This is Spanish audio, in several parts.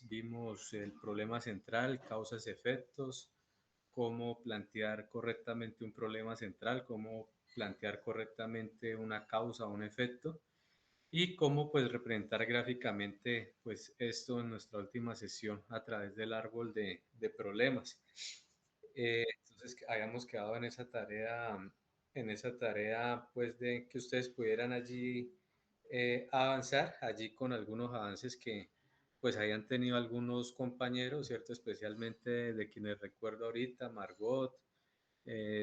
vimos el problema central, causas, efectos, cómo plantear correctamente un problema central, cómo plantear correctamente una causa o un efecto y cómo pues representar gráficamente pues esto en nuestra última sesión a través del árbol de problemas. Entonces habíamos quedado en esa tarea pues de que ustedes pudieran allí avanzar, allí con algunos avances que pues hayan tenido algunos compañeros, ¿cierto? Especialmente de quienes recuerdo ahorita, Margot,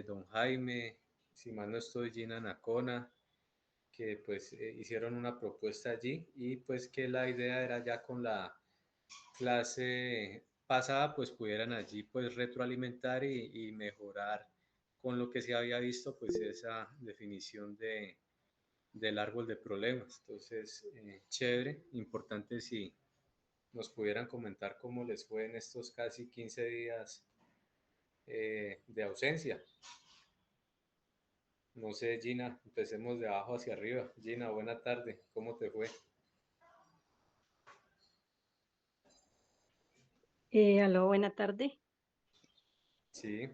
don Jaime, si mal no estoy, Gina Nacona, que pues hicieron una propuesta allí y pues que la idea era ya con la clase pasada pues pudieran allí pues retroalimentar y mejorar con lo que se había visto pues esa definición del árbol de problemas. Entonces, chévere, importante si nos pudieran comentar cómo les fue en estos casi 15 días de ausencia. No sé, Gina, empecemos de abajo hacia arriba. Gina, buena tarde, ¿cómo te fue? Aló, buena tarde. Sí,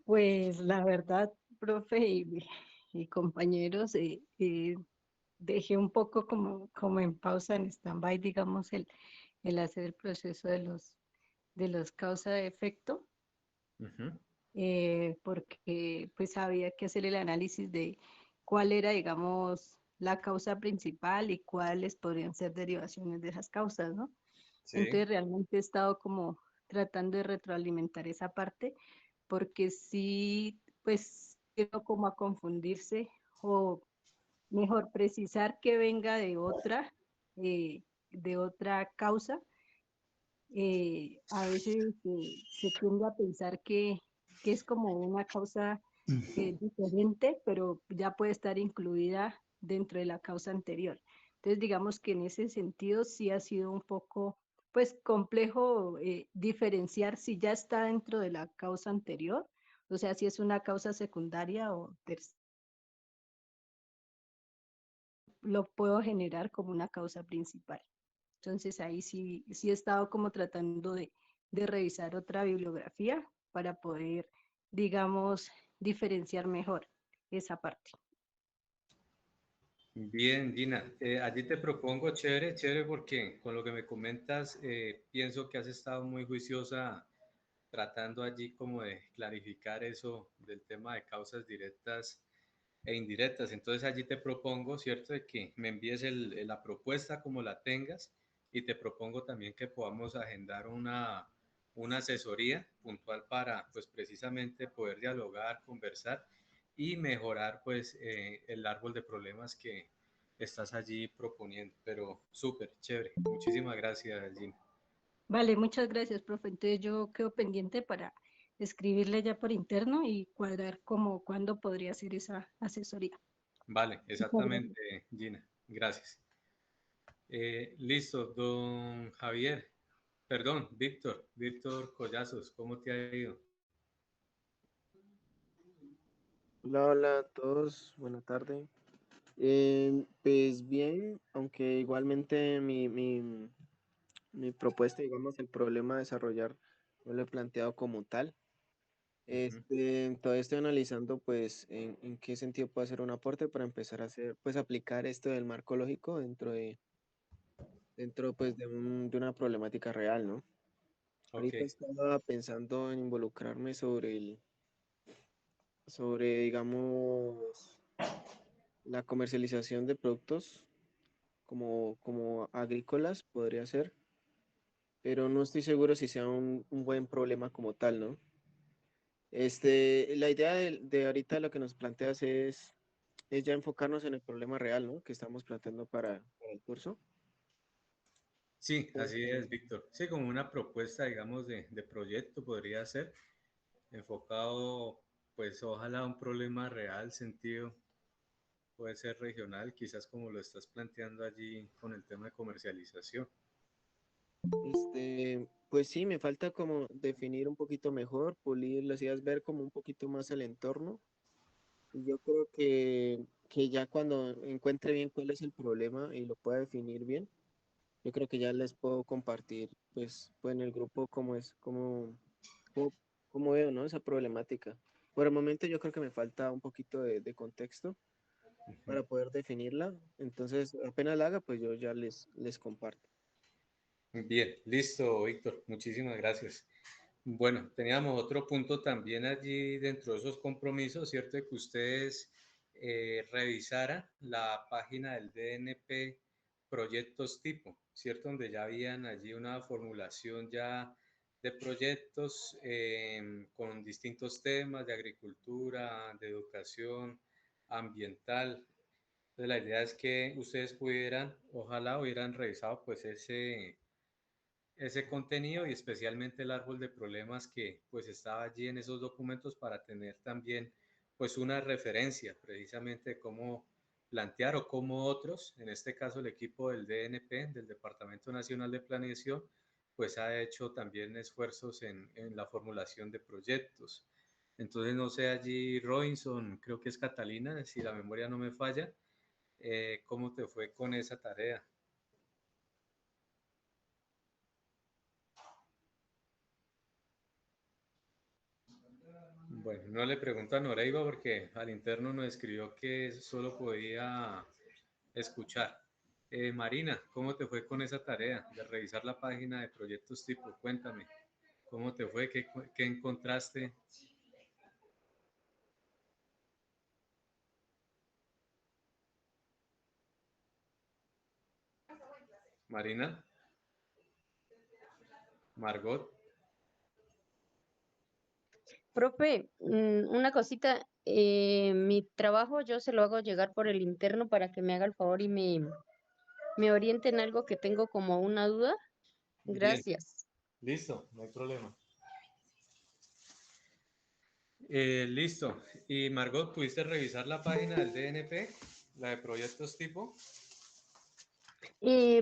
Pues la verdad, profe y compañeros, dejé un poco como en pausa, en stand-by, digamos, el hacer el proceso de los causa-efecto, ujú, porque pues había que hacer el análisis de cuál era, digamos, la causa principal y cuáles podrían ser derivaciones de esas causas, ¿no? sí, Entonces realmente he estado como tratando de retroalimentar esa parte porque sí, pues, quiero como a confundirse o mejor precisar que venga de otra causa. A veces se tiende a pensar que es como una causa diferente, pero ya puede estar incluida dentro de la causa anterior. Entonces, digamos que en ese sentido sí ha sido un poco, pues, complejo diferenciar si ya está dentro de la causa anterior, o sea, si es una causa secundaria o lo puedo generar como una causa principal. Entonces, ahí sí he estado como tratando de revisar otra bibliografía para poder, digamos, diferenciar mejor esa parte. bien, Gina. Allí te propongo, chévere, chévere, porque con lo que me comentas, pienso que has estado muy juiciosa tratando allí como de clarificar eso del tema de causas directas e indirectas. Entonces allí te propongo, ¿cierto?, de que me envíes la propuesta como la tengas y te propongo también que podamos agendar una asesoría puntual para, pues precisamente poder dialogar, conversar y mejorar, pues, el árbol de problemas que estás allí proponiendo. Pero súper, chévere. Muchísimas gracias, Gina. Vale, muchas gracias, profe. Entonces yo quedo pendiente para escribirle ya por interno y cuadrar como cuándo podría ser esa asesoría. Vale, Muchas gracias. exactamente, Gina. Gracias. Listo, don Javier, perdón, Víctor Collazos, ¿cómo te ha ido? Hola, hola a todos, buena tarde. Pues bien, aunque igualmente mi propuesta, digamos, el problema a desarrollar, no lo he planteado como tal. Ujú. Todavía estoy analizando, pues, en qué sentido puede hacer un aporte para empezar a hacer, pues, aplicar esto del marco lógico dentro, pues, de una problemática real, ¿no? Ok, Ahorita estaba pensando en involucrarme sobre, digamos, la comercialización de productos como agrícolas podría ser, pero no estoy seguro si sea un buen problema como tal, ¿no? La idea de ahorita lo que nos planteas es ya enfocarnos en el problema real, ¿no? Que estamos planteando para el curso. sí, así es, Víctor. Sí, como una propuesta, digamos, de proyecto podría ser enfocado, pues ojalá a un problema real, sentido, puede ser regional, quizás como lo estás planteando allí con el tema de comercialización. Pues sí, me falta como definir un poquito mejor, pulir las ideas, ver como un poquito más el entorno. Y yo creo que ya cuando encuentre bien cuál es el problema y lo pueda definir bien, yo creo que ya les puedo compartir, pues en el grupo cómo es, cómo, cómo veo, ¿no? Esa problemática. Por el momento yo creo que me falta un poquito de contexto Ujú. para poder definirla. Entonces, apenas la haga, pues yo ya les comparto. Bien, listo, Víctor. Muchísimas gracias. Bueno, teníamos otro punto también allí dentro de esos compromisos, ¿cierto? De que ustedes revisaran la página del DNP proyectos tipo, ¿cierto? Donde ya habían allí una formulación ya de proyectos con distintos temas de agricultura, de educación, ambiental. Entonces la idea es que ustedes pudieran, ojalá hubieran revisado pues ese contenido y especialmente el árbol de problemas que pues estaba allí en esos documentos para tener también pues una referencia precisamente de cómo plantear o cómo otros, en este caso el equipo del DNP, del Departamento Nacional de Planeación, pues ha hecho también esfuerzos en la formulación de proyectos. Entonces, no sé, allí Robinson, creo que es Catalina, si la memoria no me falla, ¿cómo te fue con esa tarea? Bueno, no le pregunto a Noreiva porque al interno nos escribió que solo podía escuchar. Marina, ¿cómo te fue con esa tarea de revisar la página de proyectos tipo? Cuéntame, ¿cómo te fue? ¿Qué encontraste? Marina, Margot. Profe, una cosita, mi trabajo yo se lo hago llegar por el interno para que me haga el favor y me oriente en algo que tengo como una duda. Bien, Gracias. listo, no hay problema. Listo. Y Margot, ¿pudiste revisar la página del DNP, la de proyectos tipo?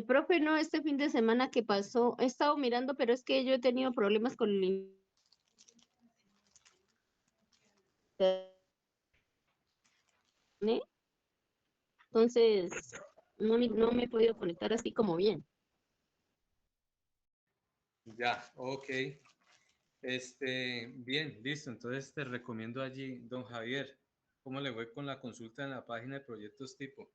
Profe, no, este fin de semana que pasó, he estado mirando, pero es que yo he tenido problemas con el internet, entonces no me he podido conectar así como bien. Ya, ok. Bien, listo. Entonces te recomiendo allí, don Javier, ¿cómo le fue con la consulta en la página de proyectos tipo?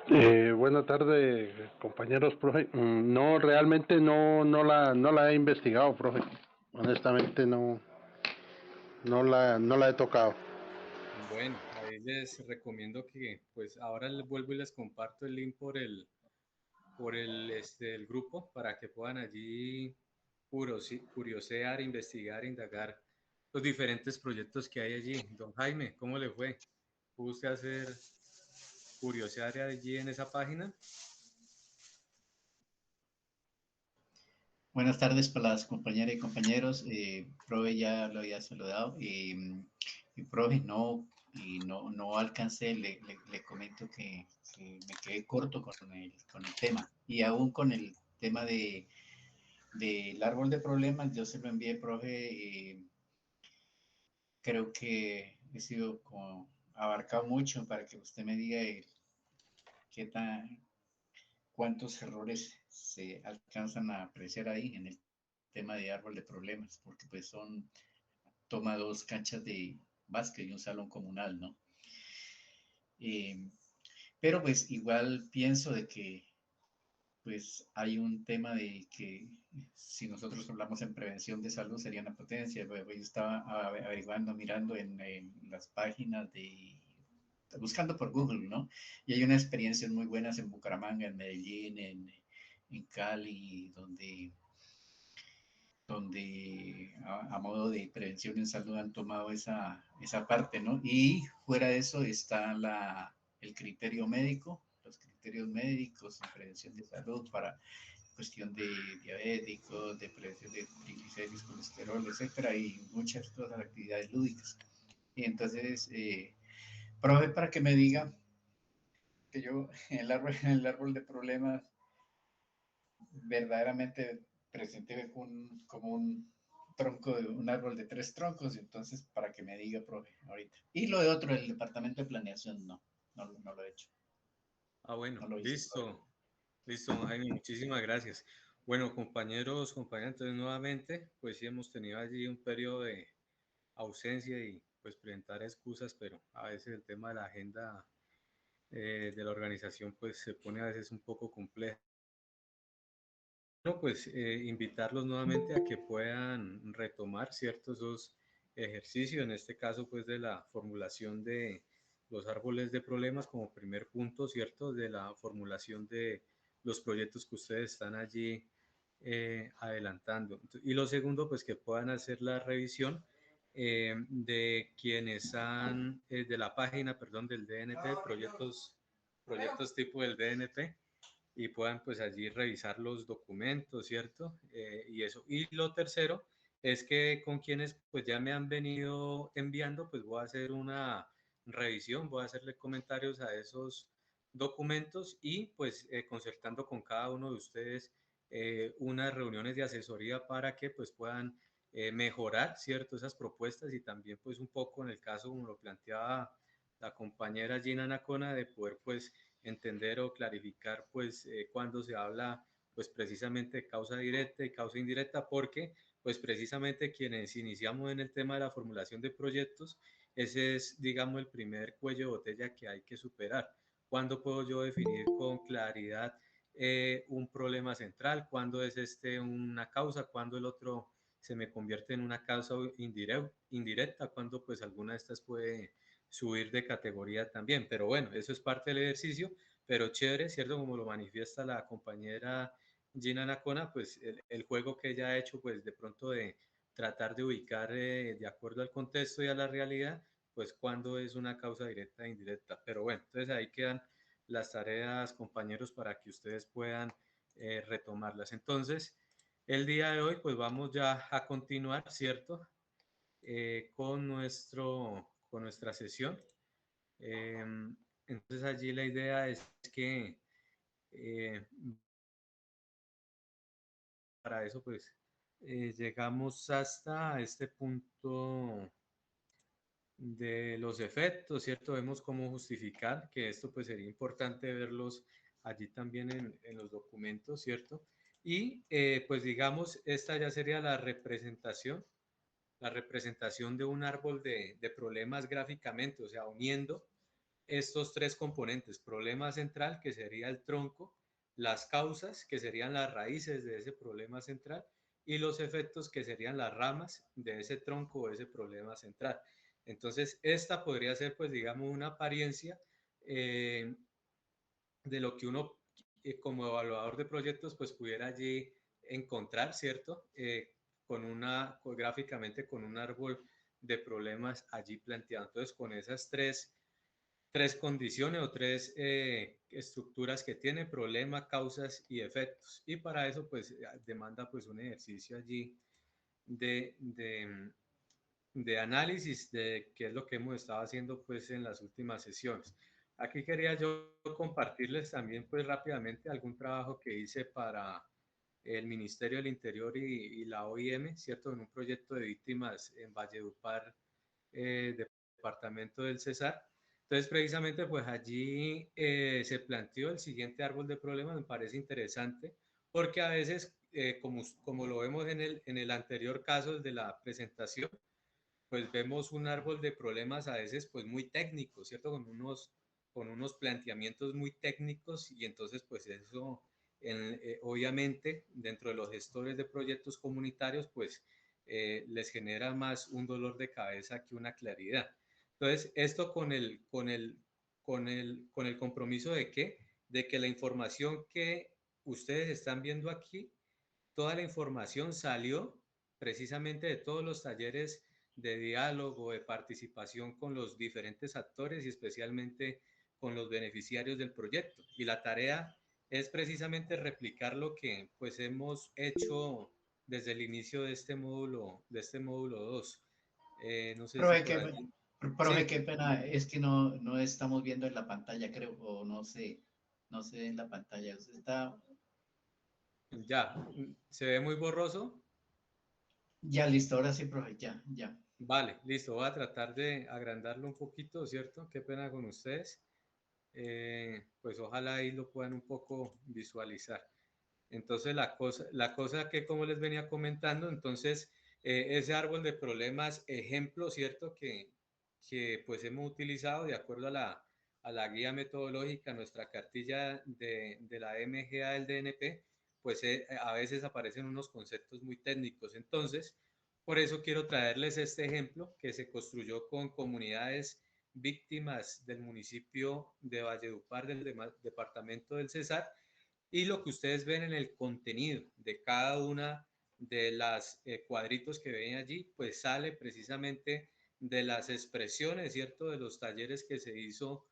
Buenas tardes, compañeros, profe. No, realmente no la he investigado, profe. Honestamente no la he tocado. Bueno, ahí les recomiendo que, pues ahora les vuelvo y les comparto el link el grupo para que puedan allí curiosear, investigar, indagar los diferentes proyectos que hay allí. Don Jaime, ¿cómo le fue? ¿Pudo usted hacer curiosear allí en esa página? Buenas tardes para las compañeras y compañeros. Profe ya lo había saludado. Profe, no alcancé, le comento que me quedé corto con el tema. Y aún con el tema del árbol de problemas, yo se lo envié, profe. Creo que he sido como abarcado mucho para que usted me diga qué tan, cuántos errores se alcanzan a apreciar ahí en el tema de árbol de problemas, porque pues toma dos canchas de básquet y un salón comunal, ¿no? Eh, pero pues igual pienso de que pues hay un tema de que si nosotros hablamos en prevención de salud sería una potencia. Yo estaba averiguando, mirando en las páginas buscando por Google, ¿no? Y hay unas experiencias muy buenas en Bucaramanga, en Medellín, en Cali, donde a modo de prevención en salud han tomado esa parte, ¿no? Y fuera de eso está el criterio médico, los criterios médicos en prevención de salud para cuestión de diabéticos, de prevención de triglicéridos, colesterol, etcétera, y muchas otras actividades lúdicas. Y entonces, profe, para que me diga que yo en el árbol de problemas verdaderamente presenté como un tronco de un árbol de 3 troncos, entonces para que me diga, profe, ahorita. Y lo de otro, el departamento de planeación, no lo he hecho. Ah, bueno, No lo hice todavía. listo, Jaime, muchísimas gracias. Bueno, compañeros, compañeras, entonces nuevamente, pues sí hemos tenido allí un periodo de ausencia y pues presentar excusas, pero a veces el tema de la agenda de la organización pues se pone a veces un poco complejo. Bueno, pues invitarlos nuevamente a que puedan retomar ciertos esos ejercicios, en este caso pues de la formulación de los árboles de problemas como primer punto, ¿cierto? De la formulación de los proyectos que ustedes están allí adelantando. Y lo segundo, pues que puedan hacer la revisión de quienes han, de la página, perdón, del DNP, proyectos tipo del DNP, y puedan pues allí revisar los documentos, ¿cierto? Y eso. Y lo tercero es que con quienes pues ya me han venido enviando, pues voy a hacer una revisión, voy a hacerle comentarios a esos documentos y pues concertando con cada uno de ustedes unas reuniones de asesoría para que pues puedan mejorar, ¿cierto? Esas propuestas y también pues un poco en el caso como lo planteaba la compañera Gina Nacona de poder pues entender o clarificar pues cuando se habla pues precisamente de causa directa y causa indirecta, porque pues precisamente quienes iniciamos en el tema de la formulación de proyectos, ese es digamos el primer cuello de botella que hay que superar. ¿Cuándo puedo yo definir con claridad un problema central? ¿Cuándo es una causa? ¿Cuándo el otro se me convierte en una causa indirecta? ¿Cuándo pues alguna de estas puede subir de categoría también? Pero bueno, eso es parte del ejercicio, pero chévere, ¿cierto? Como lo manifiesta la compañera Gina Nacona, pues el juego que ella ha hecho, pues de pronto de tratar de ubicar de acuerdo al contexto y a la realidad, pues cuándo es una causa directa e indirecta. Pero bueno, entonces ahí quedan las tareas, compañeros, para que ustedes puedan retomarlas. Entonces, el día de hoy, pues vamos ya a continuar, ¿cierto? Con nuestra sesión. Entonces allí la idea es que eh, para eso pues llegamos hasta este punto de los efectos, ¿cierto? Vemos cómo justificar, que esto pues sería importante verlos allí también en los documentos, ¿cierto? Y pues digamos, esta ya sería la representación de un árbol de problemas gráficamente, o sea, uniendo estos tres componentes: problema central, que sería el tronco; las causas, que serían las raíces de ese problema central; y los efectos, que serían las ramas de ese tronco o ese problema central. Entonces, esta podría ser, pues, digamos, una apariencia eh, de lo que uno, como evaluador de proyectos, pues, pudiera allí encontrar, ¿cierto? Gráficamente con un árbol de problemas allí planteado. Entonces, con esas tres condiciones o tres estructuras que tiene: problema, causas y efectos. Y para eso pues demanda pues un ejercicio allí de, de, de análisis de qué es lo que hemos estado haciendo pues en las últimas sesiones. Aquí quería yo compartirles también pues rápidamente algún trabajo que hice para el Ministerio del Interior y la OIM, ¿cierto? En un proyecto de víctimas en Valledupar, departamento del Cesar. Entonces, precisamente, pues allí se planteó el siguiente árbol de problemas. Me parece interesante porque a veces, como lo vemos en el anterior caso de la presentación, pues vemos un árbol de problemas a veces pues muy técnico, ¿cierto? Con unos planteamientos muy técnicos, y entonces pues eso obviamente dentro de los gestores de proyectos comunitarios pues les genera más un dolor de cabeza que una claridad. Entonces esto con el compromiso de que la información que ustedes están viendo aquí, toda la información salió precisamente de todos los talleres de diálogo, de participación con los diferentes actores y especialmente con los beneficiarios del proyecto. Y la tarea es precisamente replicar lo que pues hemos hecho desde el inicio de este módulo 2. No sé si Profe, por qué, allí. profe, Sí, qué pena, es que no estamos viendo en la pantalla, creo, o no sé en la pantalla. Usted está, ya, se ve muy borroso. ya listo, ahora sí, profe, ya, ya. Vale, listo, voy a tratar de agrandarlo un poquito, ¿cierto? Qué pena con ustedes. Pues ojalá ahí lo puedan un poco visualizar. Entonces la cosa que como les venía comentando, entonces ese árbol de problemas, ejemplo, ¿cierto? Que pues hemos utilizado de acuerdo a la guía metodológica, nuestra cartilla de la MGA del DNP, pues a veces aparecen unos conceptos muy técnicos. Entonces, por eso quiero traerles este ejemplo que se construyó con comunidades víctimas del municipio de Valledupar, del departamento del Cesar, y lo que ustedes ven en el contenido de cada una de las cuadritos que ven allí, pues sale precisamente de las expresiones, ¿cierto? De los talleres que se hizo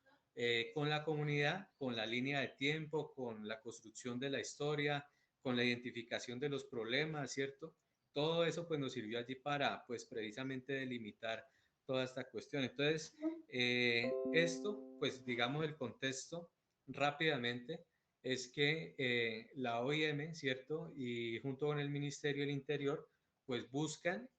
con la comunidad, con la línea de tiempo, con la construcción de la historia, con la identificación de los problemas, ¿cierto? Todo eso pues nos sirvió allí para pues precisamente delimitar toda esta cuestión. Entonces, esto pues digamos el contexto rápidamente es que la OIM, ¿cierto? Y junto con el Ministerio del Interior, pues buscan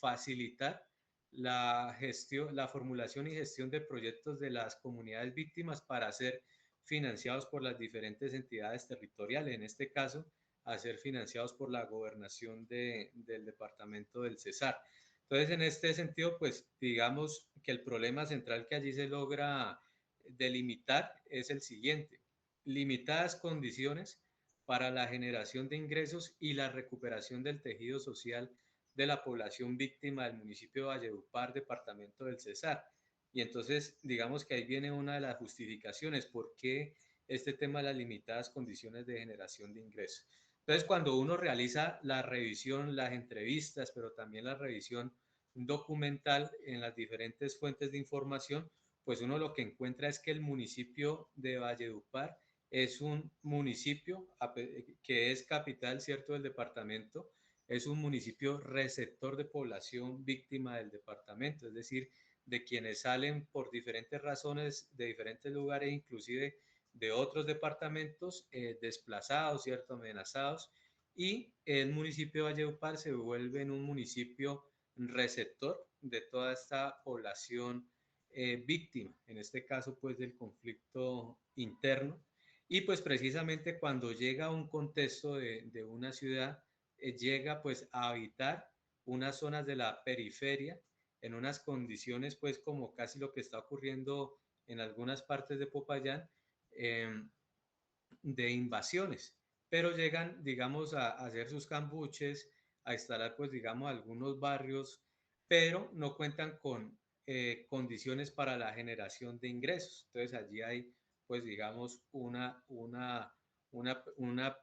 facilitar la gestión, la formulación y gestión de proyectos de las comunidades víctimas para ser financiados por las diferentes entidades territoriales, en este caso, a ser financiados por la gobernación del departamento del Cesar. Entonces, en este sentido, pues digamos que el problema central que allí se logra delimitar es el siguiente: limitadas condiciones para la generación de ingresos y la recuperación del tejido social de la población víctima del municipio de Valledupar, departamento del Cesar. Y entonces, digamos que ahí viene una de las justificaciones, ¿por qué este tema de las limitadas condiciones de generación de ingresos? Entonces, cuando uno realiza la revisión, las entrevistas, pero también la revisión documental en las diferentes fuentes de información, pues uno lo que encuentra es que el municipio de Valledupar es un municipio que es capital, ¿cierto?, del departamento, es un municipio receptor de población víctima del departamento, es decir, de quienes salen por diferentes razones de diferentes lugares, inclusive de otros departamentos, desplazados, ¿cierto?, amenazados, y el municipio de Valledupar se vuelve en un municipio receptor de toda esta población víctima, en este caso pues del conflicto interno. Y pues precisamente cuando llega a un contexto de una ciudad, llega pues a habitar unas zonas de la periferia en unas condiciones pues como casi lo que está ocurriendo en algunas partes de Popayán, de invasiones, pero llegan, digamos, a hacer sus cambuches, a instalar, pues, digamos, algunos barrios, pero no cuentan con condiciones para la generación de ingresos. Entonces, allí hay, pues, digamos, una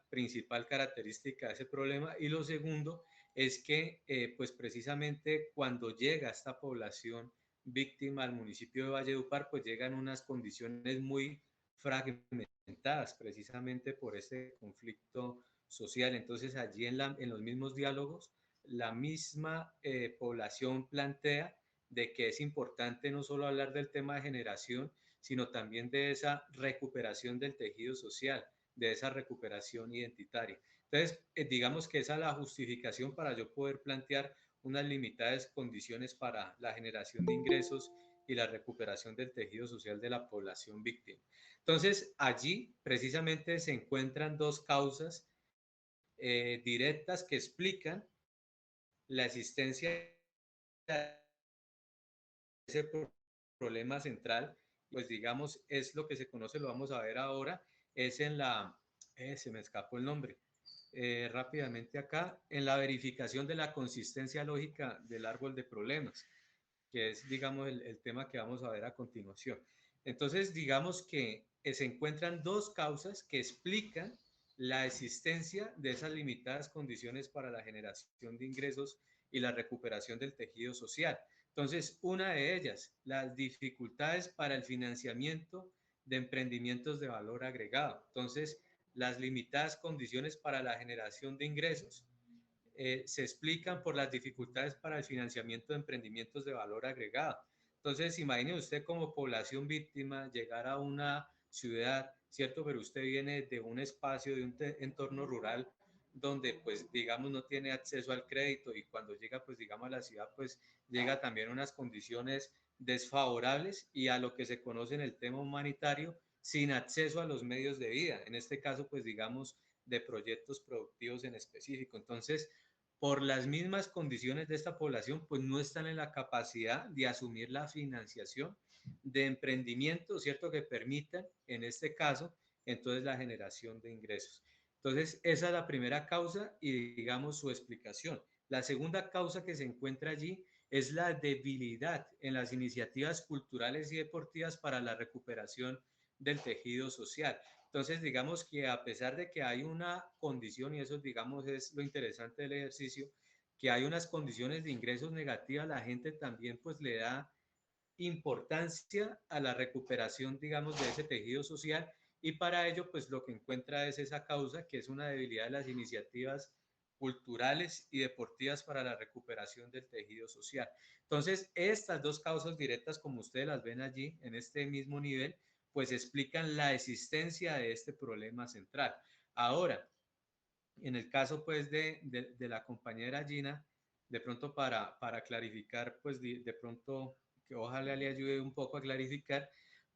principal característica de ese problema. Y lo segundo es que, pues, precisamente cuando llega esta población víctima al municipio de Valledupar, pues llegan unas condiciones muy fragmentadas precisamente por este conflicto social. Entonces allí en los mismos diálogos, la misma población plantea de que es importante no solo hablar del tema de generación, sino también de esa recuperación del tejido social, de esa recuperación identitaria. Entonces, digamos que esa es la justificación para yo poder plantear unas limitadas condiciones para la generación de ingresos y la recuperación del tejido social de la población víctima. Entonces, allí precisamente se encuentran dos causas directas que explican la existencia de ese problema central, pues digamos, es lo que se conoce, lo vamos a ver ahora, es en se me escapó el nombre, rápidamente acá, en la verificación de la consistencia lógica del árbol de problemas, que es, digamos, el tema que vamos a ver a continuación. Entonces, digamos que se encuentran dos causas que explican la existencia de esas limitadas condiciones para la generación de ingresos y la recuperación del tejido social. Entonces, una de ellas, las dificultades para el financiamiento de emprendimientos de valor agregado. Entonces, las limitadas condiciones para la generación de ingresos se explican por las dificultades para el financiamiento de emprendimientos de valor agregado. Entonces, imagine usted como población víctima llegar a una ciudad, ¿cierto? Pero usted viene de un espacio, de un entorno rural donde, pues, digamos, no tiene acceso al crédito y cuando llega, pues, digamos, a la ciudad, pues, llega también unas condiciones desfavorables y a lo que se conoce en el tema humanitario, sin acceso a los medios de vida, en este caso, pues digamos, de proyectos productivos en específico. Entonces, por las mismas condiciones de esta población, pues no están en la capacidad de asumir la financiación de emprendimiento, ¿cierto? Que permitan, en este caso, entonces la generación de ingresos. Entonces, esa es la primera causa y digamos su explicación. La segunda causa que se encuentra allí es la debilidad en las iniciativas culturales y deportivas para la recuperación del tejido social. Entonces, digamos que a pesar de que hay una condición, y eso digamos es lo interesante del ejercicio, que hay unas condiciones de ingresos negativas, la gente también pues le da importancia a la recuperación, digamos, de ese tejido social y para ello, pues lo que encuentra es esa causa, que es una debilidad de las iniciativas culturales y deportivas para la recuperación del tejido social. Entonces, estas dos causas directas, como ustedes las ven allí, en este mismo nivel, pues explican la existencia de este problema central. Ahora, en el caso pues de la compañera Gina, de pronto para clarificar, pues de pronto que ojalá le ayude un poco a clarificar,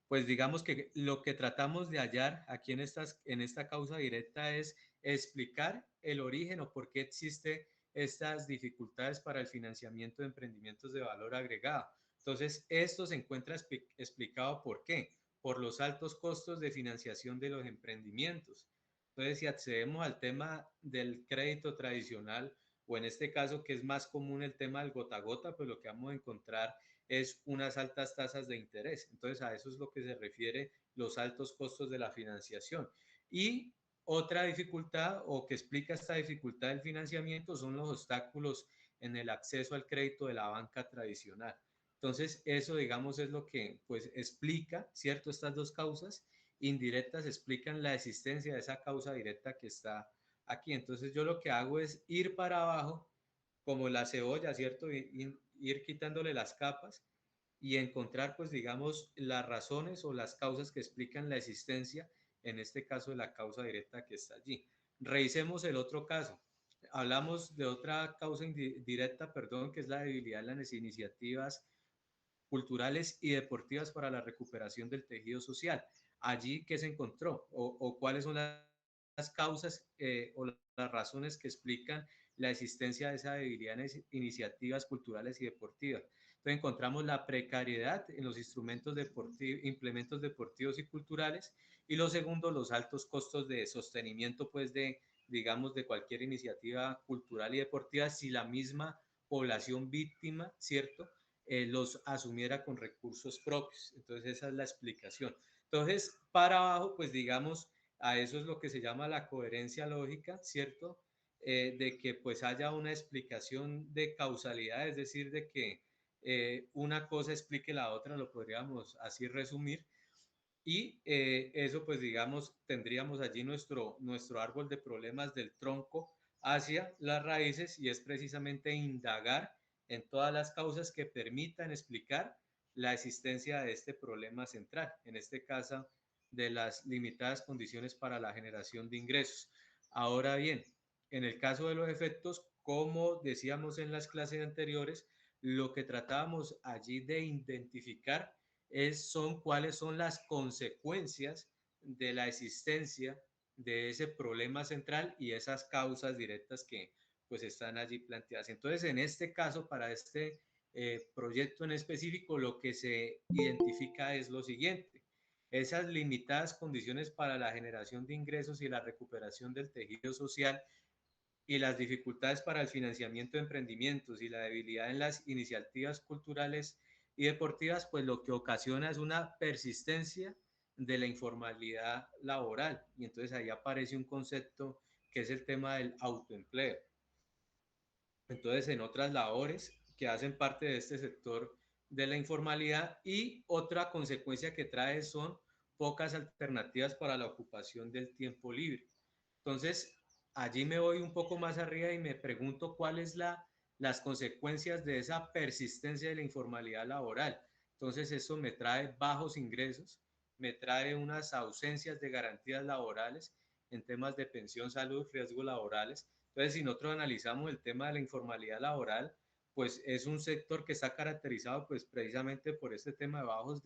pues digamos que lo que tratamos de hallar aquí en esta causa directa es explicar el origen o por qué existe estas dificultades para el financiamiento de emprendimientos de valor agregado. Entonces, esto se encuentra explicado por qué, por los altos costos de financiación de los emprendimientos. Entonces, si accedemos al tema del crédito tradicional, o en este caso que es más común el tema del gota a gota, pues lo que vamos a encontrar es unas altas tasas de interés. Entonces, a eso es lo que se refiere los altos costos de la financiación. Y otra dificultad o que explica esta dificultad del financiamiento son los obstáculos en el acceso al crédito de la banca tradicional. Entonces, eso, digamos, es lo que pues explica, ¿cierto? Estas dos causas indirectas explican la existencia de esa causa directa que está aquí. Entonces, yo lo que hago es ir para abajo como la cebolla, ¿cierto? Ir quitándole las capas y encontrar, pues, digamos, las razones o las causas que explican la existencia, en este caso, de la causa directa que está allí. Revisemos el otro caso. Hablamos de otra causa directa, perdón, que es la debilidad de las iniciativas culturales y deportivas para la recuperación del tejido social. Allí, ¿qué se encontró? O cuáles son las causas o las razones que explican la existencia de esa debilidad en iniciativas culturales y deportivas. Entonces encontramos la precariedad en los instrumentos deportivos, implementos deportivos y culturales, y lo segundo, los altos costos de sostenimiento, pues de, digamos, de cualquier iniciativa cultural y deportiva, si la misma población víctima, ¿cierto?, los asumiera con recursos propios. Entonces esa es la explicación. Entonces, para abajo, pues digamos, a eso es lo que se llama la coherencia lógica, ¿cierto? De que pues haya una explicación de causalidad, es decir, de que una cosa explique la otra, lo podríamos así resumir. Y eso pues digamos, tendríamos allí nuestro árbol de problemas del tronco hacia las raíces y es precisamente indagar en todas las causas que permitan explicar la existencia de este problema central, en este caso de las limitadas condiciones para la generación de ingresos. Ahora bien, en el caso de los efectos, como decíamos en las clases anteriores, lo que tratábamos allí de identificar son cuáles son las consecuencias de la existencia de ese problema central y esas causas directas que pues están allí planteadas. Entonces, en este caso, para este proyecto en específico, lo que se identifica es lo siguiente: esas limitadas condiciones para la generación de ingresos y la recuperación del tejido social y las dificultades para el financiamiento de emprendimientos y la debilidad en las iniciativas culturales y deportivas, pues lo que ocasiona es una persistencia de la informalidad laboral. Y entonces ahí aparece un concepto que es el tema del autoempleo. Entonces, en otras labores que hacen parte de este sector de la informalidad, y otra consecuencia que trae son pocas alternativas para la ocupación del tiempo libre. Entonces, allí me voy un poco más arriba y me pregunto cuáles las consecuencias de esa persistencia de la informalidad laboral. Entonces, eso me trae bajos ingresos, me trae unas ausencias de garantías laborales en temas de pensión, salud, riesgos laborales. Entonces, si nosotros analizamos el tema de la informalidad laboral, pues es un sector que está caracterizado pues precisamente por este tema de bajos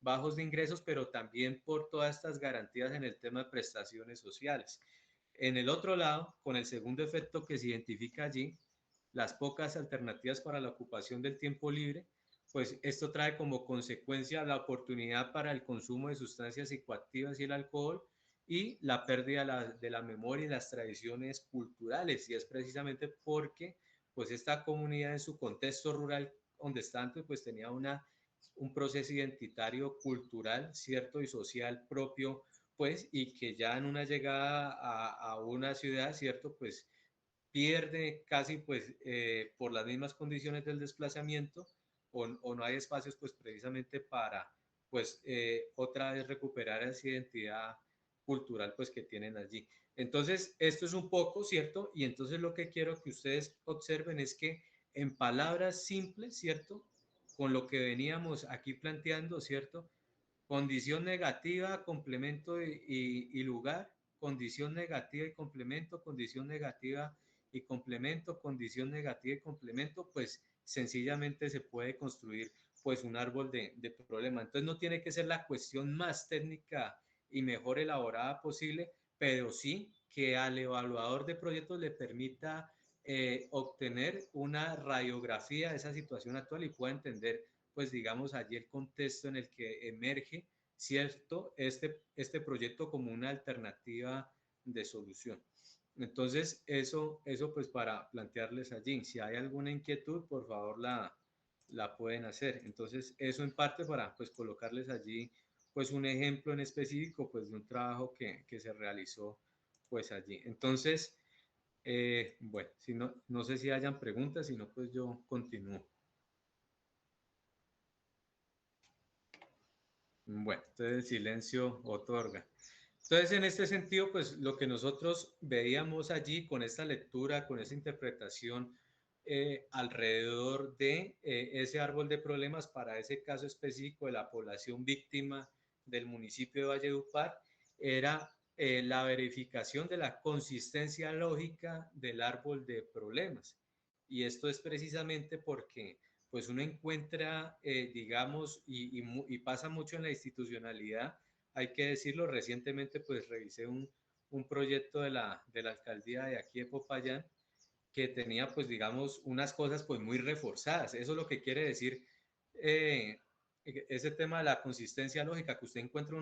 bajos de ingresos, pero también por todas estas garantías en el tema de prestaciones sociales. En el otro lado, con el segundo efecto que se identifica allí, las pocas alternativas para la ocupación del tiempo libre, pues esto trae como consecuencia la oportunidad para el consumo de sustancias psicoactivas y el alcohol y la pérdida de la memoria y las tradiciones culturales. Y es precisamente porque pues esta comunidad en su contexto rural donde está antes, pues tenía un proceso identitario, cultural, cierto, y social propio, pues, y que ya en una llegada a una ciudad, cierto, pues pierde casi pues por las mismas condiciones del desplazamiento o no hay espacios pues precisamente para pues otra vez recuperar esa identidad cultural pues que tienen allí. Entonces esto es un poco, ¿cierto? Y entonces lo que quiero que ustedes observen es que en palabras simples, ¿cierto? Con lo que veníamos aquí planteando, ¿cierto? Condición negativa, complemento y lugar, condición negativa y complemento, condición negativa y complemento, condición negativa y complemento, pues sencillamente se puede construir pues un árbol de problema. Entonces no tiene que ser la cuestión más técnica y mejor elaborada posible, pero sí que al evaluador de proyectos le permita obtener una radiografía de esa situación actual y pueda entender pues digamos allí el contexto en el que emerge, ¿cierto? Este proyecto como una alternativa de solución. Entonces, eso pues para plantearles allí, si hay alguna inquietud, por favor la pueden hacer. Entonces, eso en parte para pues colocarles allí pues un ejemplo en específico pues de un trabajo que se realizó pues allí. Entonces, bueno, si no sé si hayan preguntas, si no pues yo continúo. Bueno, entonces el silencio otorga. Entonces, en este sentido, pues lo que nosotros veíamos allí con esta lectura, con esa interpretación alrededor de ese árbol de problemas para ese caso específico de la población víctima del municipio de Valledupar, era la verificación de la consistencia lógica del árbol de problemas. Y esto es precisamente porque pues uno encuentra, digamos, y pasa mucho en la institucionalidad, hay que decirlo, recientemente pues revisé un proyecto de la alcaldía de aquí de Popayán que tenía pues digamos unas cosas pues muy reforzadas. Eso es lo que quiere decir ese tema de la consistencia lógica, que usted encuentra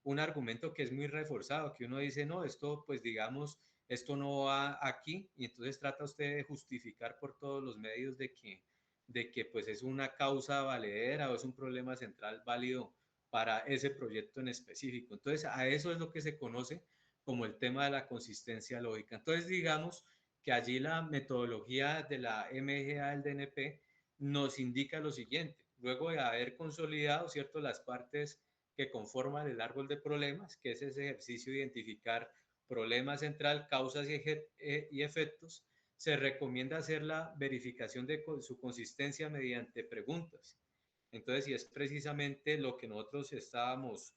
un argumento que es muy reforzado, que uno dice, no, esto pues digamos, esto no va aquí, y entonces trata usted de justificar por todos los medios de que pues es una causa valedera o es un problema central válido para ese proyecto en específico. Entonces, a eso es lo que se conoce como el tema de la consistencia lógica. Entonces, digamos que allí la metodología de la MGA del DNP nos indica lo siguiente: luego de haber consolidado, ¿cierto?, las partes que conforman el árbol de problemas, que es ese ejercicio de identificar problema central, causas y efectos, se recomienda hacer la verificación de su consistencia mediante preguntas. Entonces, y es precisamente lo que nosotros estábamos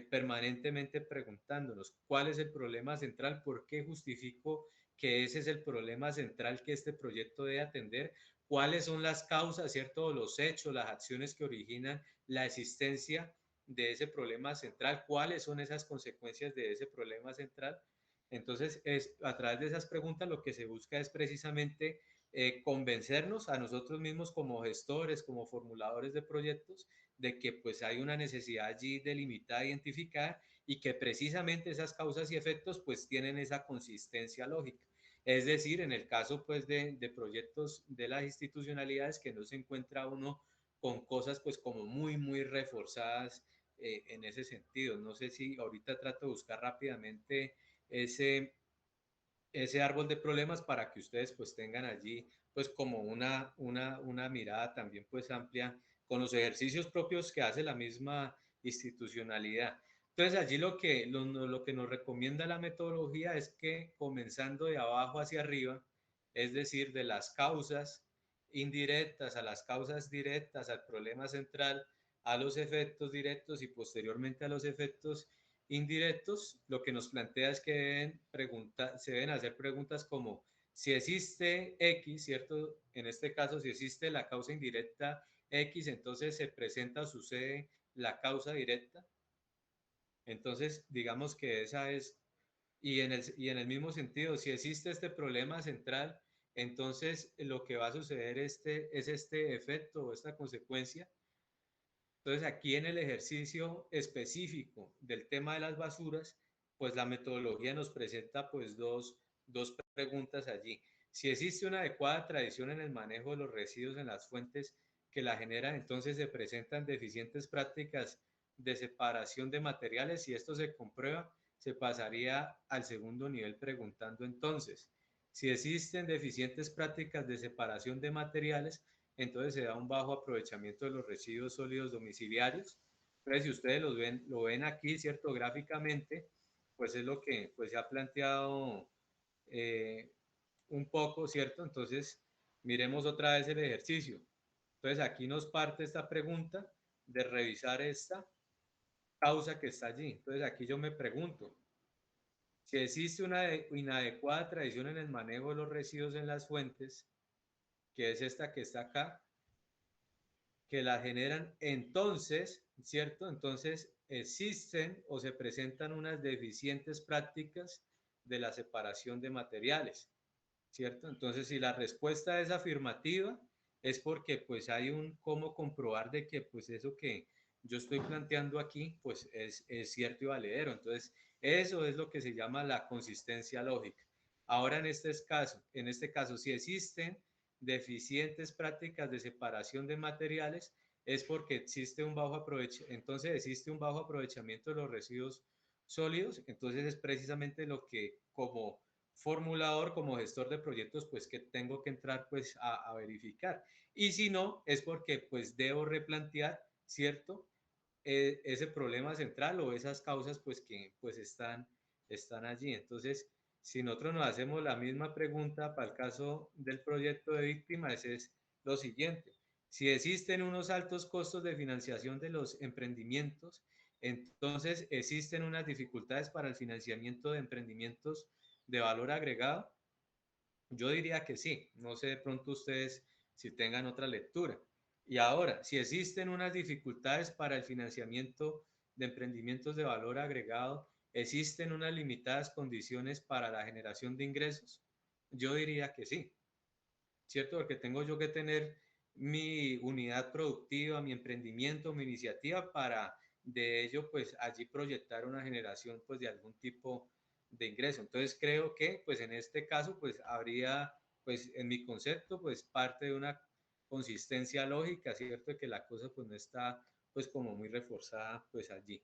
permanentemente preguntándonos: ¿cuál es el problema central? ¿Por qué justifico que ese es el problema central que este proyecto debe atender? ¿Cuáles son las causas, cierto? Los hechos, las acciones que originan la existencia de ese problema central. ¿Cuáles son esas consecuencias de ese problema central? Entonces, a través de esas preguntas lo que se busca es precisamente convencernos a nosotros mismos como gestores, como formuladores de proyectos, de que pues hay una necesidad allí delimitada, identificada, y que precisamente esas causas y efectos pues tienen esa consistencia lógica. Es decir, en el caso pues de proyectos de las institucionalidades, que no se encuentra uno con cosas pues como muy reforzadas en ese sentido. No sé si ahorita trato de buscar rápidamente ese árbol de problemas para que ustedes pues tengan allí pues como una mirada también pues amplia con los ejercicios propios que hace la misma institucionalidad. Entonces allí lo que nos recomienda la metodología es que comenzando de abajo hacia arriba, es decir, de las causas indirectas a las causas directas, al problema central, a los efectos directos y posteriormente a los efectos indirectos, lo que nos plantea es que se deben hacer preguntas como: si existe X, ¿cierto? En este caso, si existe la causa indirecta X, entonces se presenta o sucede la causa directa. Entonces, digamos que esa es, y en el mismo sentido, si existe este problema central, entonces lo que va a suceder es este efecto o esta consecuencia. Entonces, aquí en el ejercicio específico del tema de las basuras, pues la metodología nos presenta pues dos preguntas allí. Si existe una adecuada tradición en el manejo de los residuos en las fuentes que la generan, entonces se presentan deficientes prácticas de separación de materiales. Si esto se comprueba, se pasaría al segundo nivel preguntando entonces, si existen deficientes prácticas de separación de materiales, entonces se da un bajo aprovechamiento de los residuos sólidos domiciliarios. Entonces, si ustedes lo ven aquí, ¿cierto? Gráficamente, pues es lo que pues, se ha planteado un poco, ¿cierto? Entonces, miremos otra vez el ejercicio. Entonces, aquí nos parte esta pregunta de revisar esta causa que está allí. Entonces, aquí yo me pregunto, si existe una inadecuada tradición en el manejo de los residuos en las fuentes, que es esta que está acá, que la generan, entonces, ¿cierto? Entonces existen o se presentan unas deficientes prácticas de la separación de materiales, ¿cierto? Entonces, si la respuesta es afirmativa, es porque pues hay un cómo comprobar de que pues eso que yo estoy planteando aquí pues es cierto y valedero. Entonces, eso es lo que se llama la consistencia lógica. Ahora, en este caso, si existen deficientes prácticas de separación de materiales, es porque existe un bajo aprovechamiento de los residuos sólidos. Entonces, es precisamente lo que como formulador, como gestor de proyectos, pues que tengo que entrar pues a verificar. Y si no, es porque pues debo replantear, ¿cierto? Ese problema central o esas causas pues que pues están allí. Entonces, si nosotros nos hacemos la misma pregunta para el caso del proyecto de víctimas, es lo siguiente. Si existen unos altos costos de financiación de los emprendimientos, entonces existen unas dificultades para el financiamiento de emprendimientos de valor agregado. Yo diría que sí. No sé de pronto ustedes si tengan otra lectura. Y ahora, si existen unas dificultades para el financiamiento de emprendimientos de valor agregado, ¿existen unas limitadas condiciones para la generación de ingresos? Yo diría que sí, ¿cierto? Porque tengo yo que tener mi unidad productiva, mi emprendimiento, mi iniciativa para de ello, pues allí proyectar una generación, pues de algún tipo de ingreso. Entonces creo que, pues en este caso, pues habría, pues en mi concepto, pues parte de una consistencia lógica, ¿cierto? De que la cosa pues no está, pues como muy reforzada, pues allí.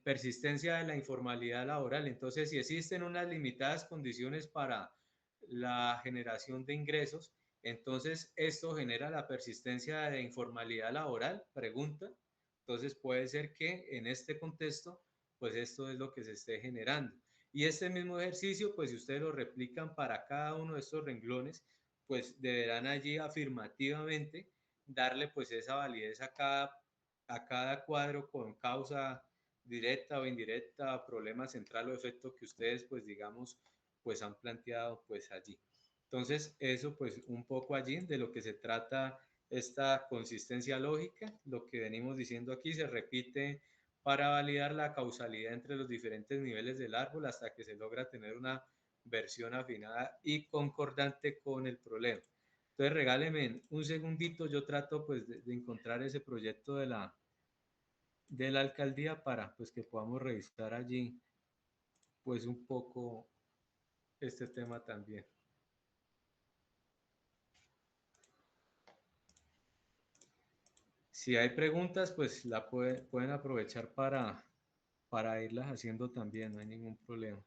Persistencia de la informalidad laboral. Entonces, si existen unas limitadas condiciones para la generación de ingresos, entonces esto genera la persistencia de informalidad laboral, pregunta. Entonces puede ser que en este contexto, pues esto es lo que se esté generando. Y este mismo ejercicio, pues si ustedes lo replican para cada uno de estos renglones, pues deberán allí afirmativamente darle pues esa validez a cada cuadro con causa directa o indirecta, problema central o efecto que ustedes pues digamos pues han planteado pues allí. Entonces eso pues un poco allí de lo que se trata esta consistencia lógica, lo que venimos diciendo aquí se repite para validar la causalidad entre los diferentes niveles del árbol hasta que se logra tener una versión afinada y concordante con el problema. Entonces regáleme un segundito, yo trato pues de encontrar ese proyecto de la alcaldía para pues que podamos revisar allí pues un poco este tema también. Si hay preguntas, pues la pueden aprovechar para irlas haciendo también, no hay ningún problema.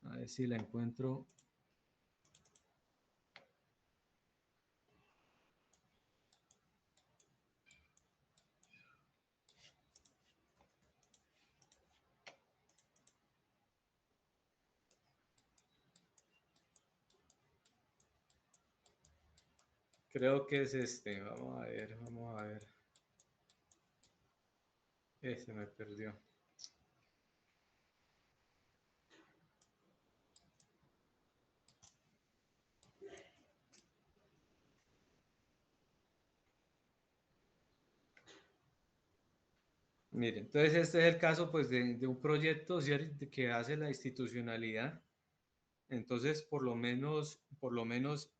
A ver si la encuentro. Creo que es este. Vamos a ver, vamos a ver. Se me perdió. Miren, entonces este es el caso pues de un proyecto, ¿cierto?, que hace la institucionalidad. Entonces, por lo menos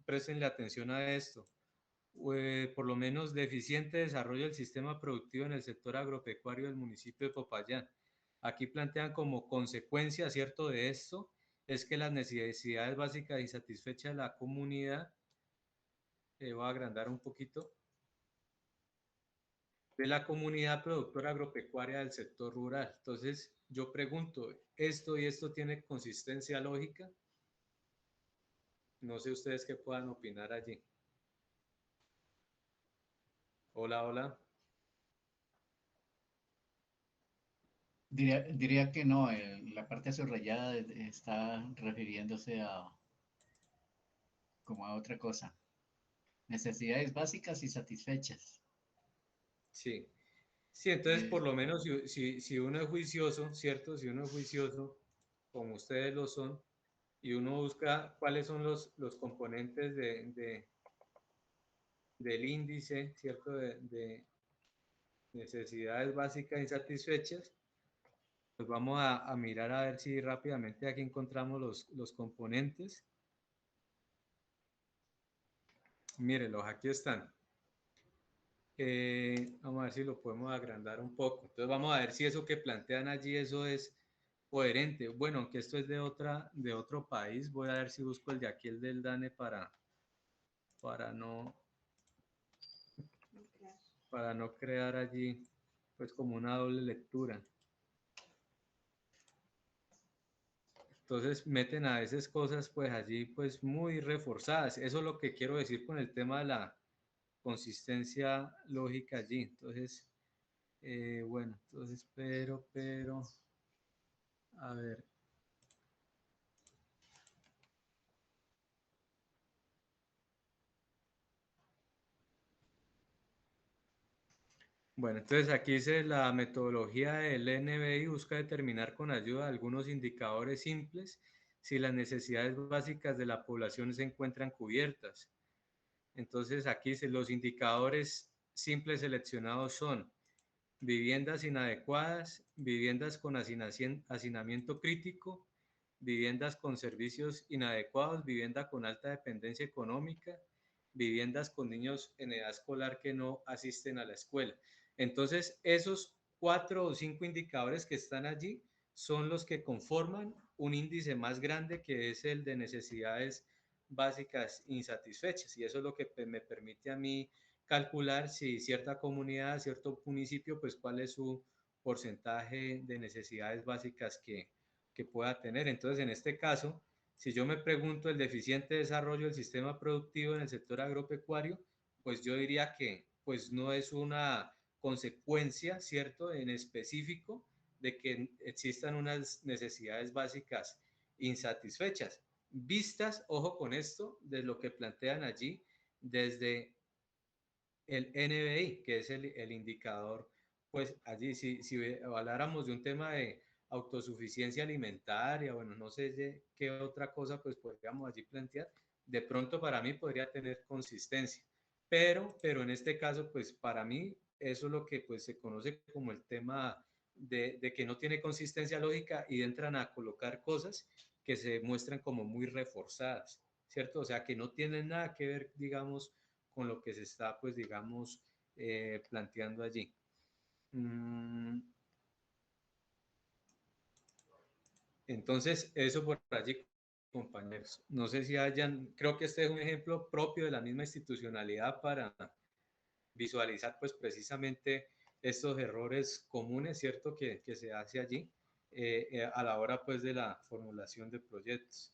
préstenle atención a esto. Por lo menos deficiente desarrollo del sistema productivo en el sector agropecuario del municipio de Popayán. Aquí plantean como consecuencia, ¿cierto?, de esto, es que las necesidades básicas insatisfechas de la comunidad, voy a agrandar un poquito, de la comunidad productora agropecuaria del sector rural. Entonces, yo pregunto, ¿esto y esto tiene consistencia lógica? No sé ustedes qué puedan opinar allí. Hola, hola. Diría que no, la parte subrayada está refiriéndose como a otra cosa. Necesidades básicas y satisfechas. Sí. Sí, entonces por Eh, lo menos si uno es juicioso, ¿cierto? Si uno es juicioso, como ustedes lo son, y uno busca cuáles son los componentes del índice, ¿cierto? De necesidades básicas insatisfechas, pues vamos a mirar a ver si rápidamente aquí encontramos los componentes. Mírenlos, aquí están. Vamos a ver si lo podemos agrandar un poco. Entonces vamos a ver si eso que plantean allí, eso es coherente. Bueno, aunque esto es de otro país, voy a ver si busco el de aquí, el del DANE, para no, crear allí pues como una doble lectura. Entonces meten a veces cosas pues allí pues muy reforzadas. Eso es lo que quiero decir con el tema de la consistencia lógica allí. Entonces, bueno, entonces, pero, a ver. Bueno, entonces aquí dice la metodología del NBI busca determinar con ayuda de algunos indicadores simples si las necesidades básicas de la población se encuentran cubiertas. Entonces aquí dice los indicadores simples seleccionados son viviendas inadecuadas, viviendas con hacinamiento crítico, viviendas con servicios inadecuados, vivienda con alta dependencia económica, viviendas con niños en edad escolar que no asisten a la escuela. Entonces, esos 4 o 5 indicadores que están allí son los que conforman un índice más grande, que es el de necesidades básicas insatisfechas, y eso es lo que me permite a mí calcular si cierta comunidad, cierto municipio, pues cuál es su porcentaje de necesidades básicas que pueda tener. Entonces, en este caso, si yo me pregunto el deficiente desarrollo del sistema productivo en el sector agropecuario, pues yo diría que pues no es una consecuencia, ¿cierto?, en específico de que existan unas necesidades básicas insatisfechas. Vistas, ojo con esto, de lo que plantean allí desde el NBI, que es el indicador, pues allí si habláramos de un tema de autosuficiencia alimentaria, bueno, no sé qué otra cosa pues podríamos allí plantear, de pronto para mí podría tener consistencia, pero en este caso pues para mí eso es lo que pues se conoce como el tema de que no tiene consistencia lógica y entran a colocar cosas que se muestran como muy reforzadas, ¿cierto? O sea, que no tienen nada que ver, digamos, con lo que se está, pues, digamos, planteando allí. Entonces, eso por allí, compañeros. No sé si hayan, creo que este es un ejemplo propio de la misma institucionalidad para visualizar, pues, precisamente estos errores comunes, ¿cierto?, que se hace allí a la hora, pues, de la formulación de proyectos.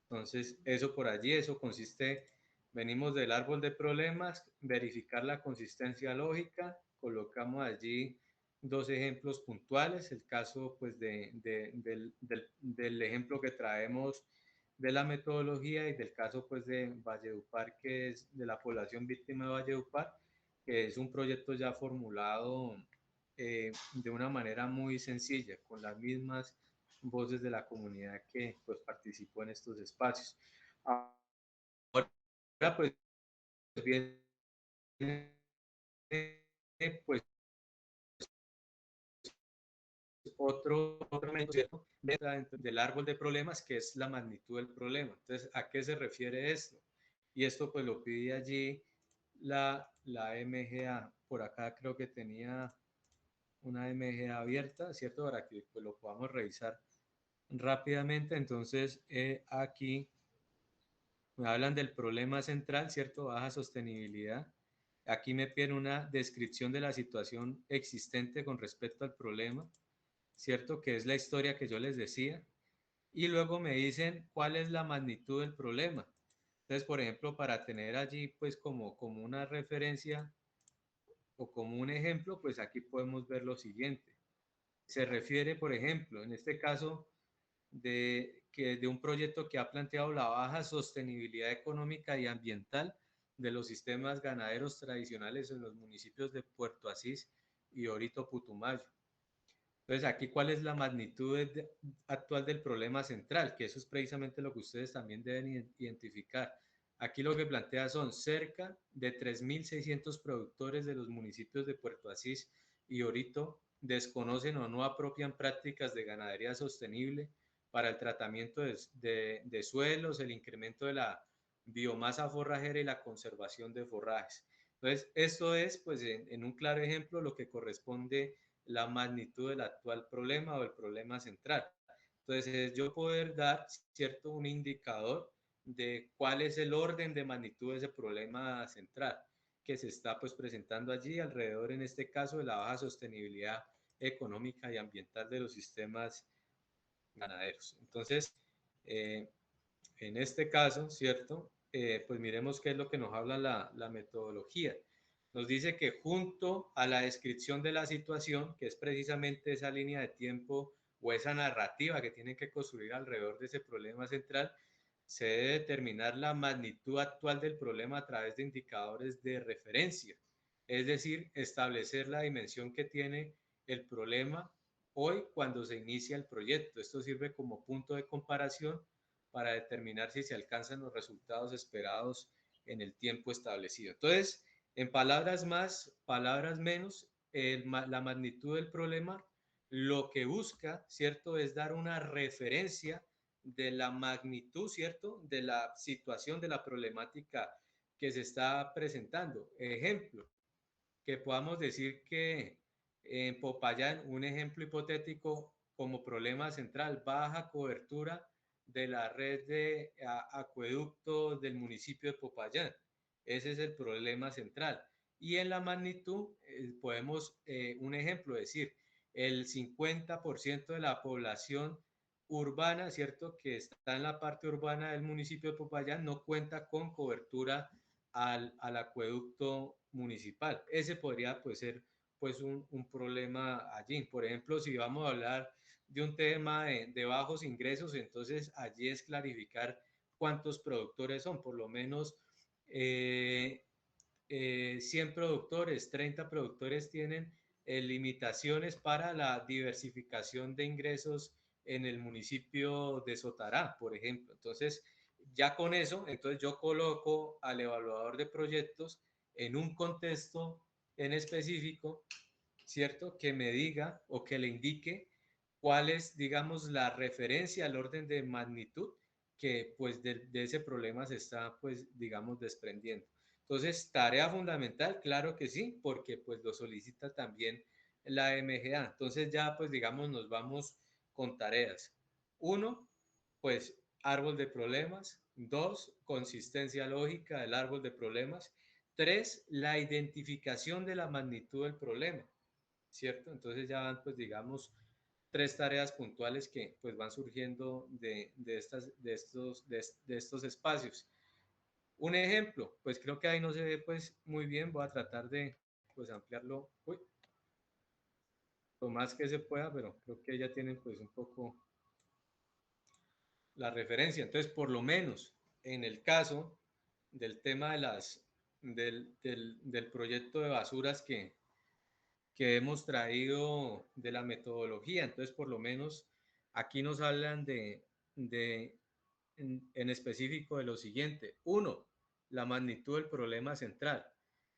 Entonces, eso por allí, eso consiste, venimos del árbol de problemas, verificar la consistencia lógica, colocamos allí 2 ejemplos puntuales, el caso pues del ejemplo que traemos de la metodología y del caso pues de Valledupar, que es de la población víctima de Valledupar, que es un proyecto ya formulado de una manera muy sencilla, con las mismas voces de la comunidad que pues participó en estos espacios. Ahora pues viene pues otro elemento, ¿cierto?, dentro del árbol de problemas, que es la magnitud del problema. Entonces, ¿a qué se refiere esto? Y esto pues lo pide allí la MGA. Por acá creo que tenía una MGA abierta, ¿cierto?, para que pues lo podamos revisar rápidamente. Entonces, aquí me hablan del problema central, ¿cierto?, baja sostenibilidad. Aquí me piden una descripción de la situación existente con respecto al problema, ¿cierto?, que es la historia que yo les decía. Y luego me dicen cuál es la magnitud del problema. Entonces, por ejemplo, para tener allí pues como una referencia o como un ejemplo, pues aquí podemos ver lo siguiente. Se refiere, por ejemplo, en este caso, de un proyecto que ha planteado la baja sostenibilidad económica y ambiental de los sistemas ganaderos tradicionales en los municipios de Puerto Asís y Orito Putumayo. Entonces, aquí, ¿cuál es la magnitud actual del problema central? Que eso es precisamente lo que ustedes también deben identificar. Aquí lo que plantea son cerca de 3.600 productores de los municipios de Puerto Asís y Orito desconocen o no apropian prácticas de ganadería sostenible para el tratamiento de suelos, el incremento de la biomasa forrajera y la conservación de forrajes. Entonces, esto es, pues, en un claro ejemplo, lo que corresponde la magnitud del actual problema o el problema central. Entonces, yo poder dar, ¿cierto?, un indicador de cuál es el orden de magnitud de ese problema central que se está pues presentando allí alrededor, en este caso, de la baja sostenibilidad económica y ambiental de los sistemas ganaderos. Entonces, en este caso, ¿cierto?, pues miremos qué es lo que nos habla la metodología. Nos dice que junto a la descripción de la situación, que es precisamente esa línea de tiempo o esa narrativa que tienen que construir alrededor de ese problema central, se debe determinar la magnitud actual del problema a través de indicadores de referencia, es decir, establecer la dimensión que tiene el problema hoy cuando se inicia el proyecto. Esto sirve como punto de comparación para determinar si se alcanzan los resultados esperados en el tiempo establecido. Entonces, en palabras más, palabras menos, la magnitud del problema lo que busca, ¿cierto?, es dar una referencia de la magnitud, ¿cierto?, de la situación, de la problemática que se está presentando. Ejemplo, que podamos decir que en Popayán, un ejemplo hipotético como problema central, baja cobertura de la red de acueductos del municipio de Popayán. Ese es el problema central. Y en la magnitud, podemos, un ejemplo, decir, el 50% de la población urbana, ¿cierto?, que está en la parte urbana del municipio de Popayán, no cuenta con cobertura al acueducto municipal. Ese podría pues, ser pues, un problema allí. Por ejemplo, si vamos a hablar de un tema de bajos ingresos, entonces allí es clarificar cuántos productores son, por lo menos 100 productores, 30 productores tienen limitaciones para la diversificación de ingresos en el municipio de Sotará, por ejemplo. Entonces, ya con eso, entonces yo coloco al evaluador de proyectos en un contexto en específico, ¿cierto?, que me diga o que le indique cuál es, digamos, la referencia al orden de magnitud que pues de ese problema se está, pues, digamos, desprendiendo. Entonces, tarea fundamental, claro que sí, porque pues lo solicita también la MGA. Entonces ya pues digamos nos vamos con tareas. 1, pues árbol de problemas. 2, consistencia lógica del árbol de problemas. 3, la identificación de la magnitud del problema, ¿cierto? Entonces ya van pues digamos 3 tareas puntuales que pues van surgiendo de estos espacios. Un ejemplo, pues creo que ahí no se ve pues muy bien, voy a tratar de pues ampliarlo lo más que se pueda, pero creo que ya tienen pues un poco la referencia. Entonces, por lo menos en el caso del tema del proyecto de basuras que hemos traído de la metodología, entonces por lo menos aquí nos hablan en específico de lo siguiente. 1, la magnitud del problema central.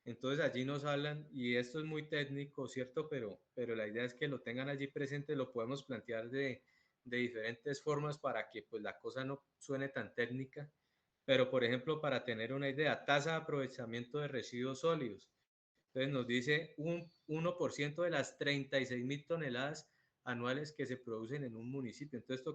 Entonces allí nos hablan, y esto es muy técnico, ¿cierto? Pero la idea es que lo tengan allí presente, lo podemos plantear de diferentes formas para que pues la cosa no suene tan técnica. Pero por ejemplo, para tener una idea, tasa de aprovechamiento de residuos sólidos. Entonces nos dice un 1% de las 36.000 toneladas anuales que se producen en un municipio. Entonces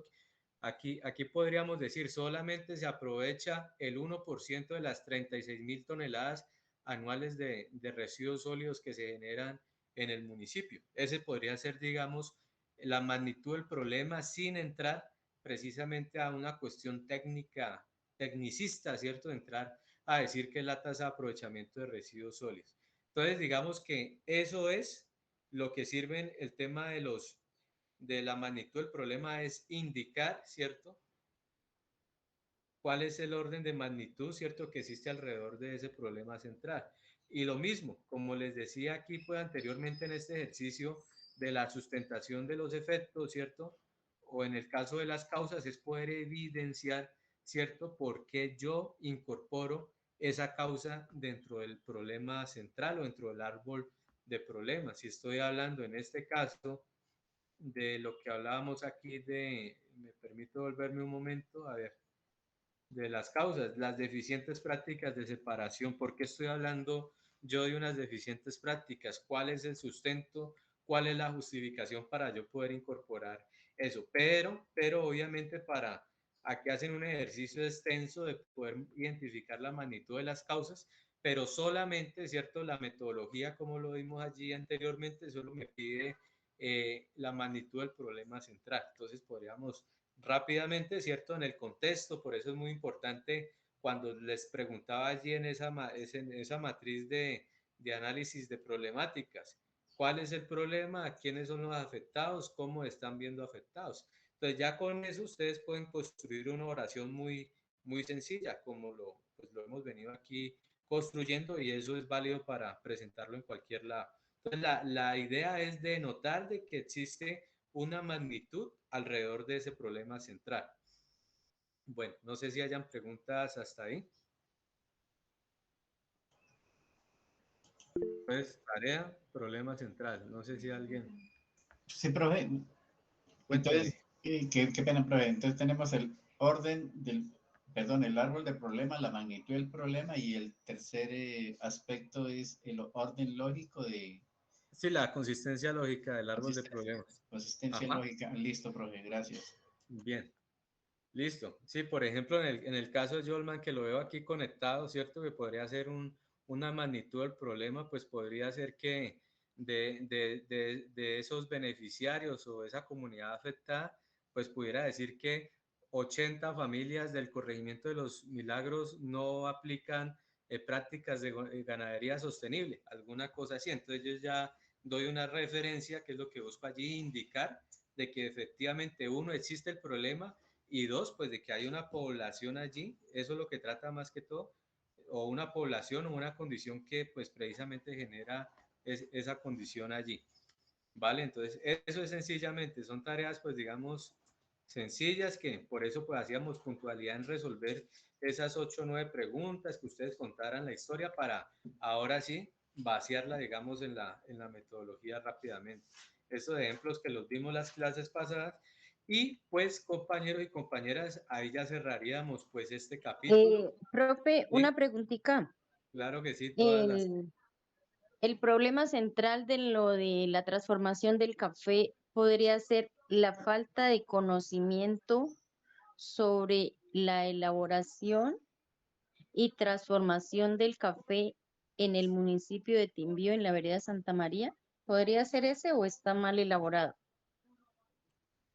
aquí podríamos decir solamente se aprovecha el 1% de las 36.000 toneladas anuales de residuos sólidos que se generan en el municipio. Ese podría ser, digamos, la magnitud del problema sin entrar precisamente a una cuestión técnica, tecnicista, ¿cierto? Entrar a decir que es la tasa de aprovechamiento de residuos sólidos. Entonces, digamos que eso es lo que sirve el tema de la magnitud del problema, es indicar, ¿cierto? ¿Cuál es el orden de magnitud, ¿cierto? Que existe alrededor de ese problema central. Y lo mismo, como les decía aquí pues anteriormente en este ejercicio de la sustentación de los efectos, ¿cierto? O en el caso de las causas es poder evidenciar, ¿cierto? Por qué yo incorporo esa causa dentro del problema central o dentro del árbol de problemas. Si estoy hablando en este caso de lo que hablábamos aquí me permito volverme un momento, a ver, de las causas, las deficientes prácticas de separación. ¿Por qué estoy hablando yo de unas deficientes prácticas? ¿Cuál es el sustento? ¿Cuál es la justificación para yo poder incorporar eso? Pero obviamente aquí hacen un ejercicio extenso de poder identificar la magnitud de las causas, pero solamente, ¿cierto? La metodología, como lo vimos allí anteriormente, solo me pide la magnitud del problema central. Entonces podríamos rápidamente, ¿cierto? En el contexto, por eso es muy importante cuando les preguntaba allí en esa matriz de análisis de problemáticas, ¿cuál es el problema? ¿Quiénes son los afectados? ¿Cómo están viendo afectados? Entonces ya con eso ustedes pueden construir una oración muy sencilla, como pues lo hemos venido aquí construyendo y eso es válido para presentarlo en cualquier lado. Entonces la idea es de notar de que existe una magnitud alrededor de ese problema central. Bueno, no sé si hayan preguntas hasta ahí. Pues tarea, problema central. No sé si alguien... Sí, profe. Entonces, qué pena, profe. Entonces tenemos el orden el árbol del problema, la magnitud del problema y el tercer aspecto es el orden lógico de... Sí, la consistencia lógica del árbol de problemas. Consistencia lógica. Listo, profe, gracias. Bien, listo. Sí, por ejemplo, en el caso de Jolman, que lo veo aquí conectado, ¿cierto? Que podría ser una magnitud del problema, pues podría ser que de esos beneficiarios o esa comunidad afectada, pues pudiera decir que 80 familias del corregimiento de Los Milagros no aplican prácticas de ganadería sostenible, alguna cosa así. Entonces yo ya doy una referencia, que es lo que busco allí, indicar de que efectivamente uno, existe el problema y dos, pues de que hay una población allí, eso es lo que trata más que todo, o una población o una condición que pues precisamente genera esa condición allí. ¿Vale? Entonces, eso es sencillamente, son tareas pues digamos sencillas que por eso pues hacíamos puntualidad en resolver esas 8 o 9 preguntas, que ustedes contaran la historia para ahora sí vaciarla digamos en la metodología rápidamente. Estos ejemplos que los vimos las clases pasadas y pues compañeros y compañeras, ahí ya cerraríamos pues este capítulo. Profe, ¿Sí? una preguntita. Claro que sí, todas las... El problema central de lo de la transformación del café podría ser la falta de conocimiento sobre la elaboración y transformación del café en el municipio de Timbío, en la vereda Santa María. ¿Podría ser ese o está mal elaborado?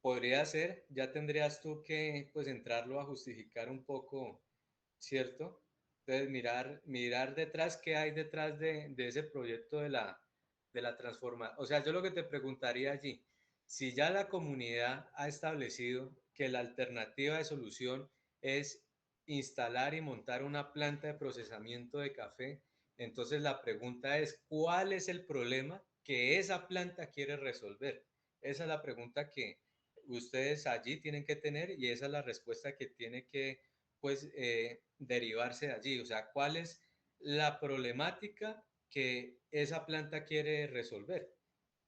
Podría ser, ya tendrías tú que pues entrarlo a justificar un poco, ¿cierto? Entonces mirar detrás qué hay detrás de ese proyecto de la transformación. O sea, yo lo que te preguntaría allí, si ya la comunidad ha establecido que la alternativa de solución es instalar y montar una planta de procesamiento de café, entonces la pregunta es, ¿cuál es el problema que esa planta quiere resolver? Esa es la pregunta que ustedes allí tienen que tener y esa es la respuesta que tiene que pues derivarse de allí. O sea, ¿cuál es la problemática que esa planta quiere resolver.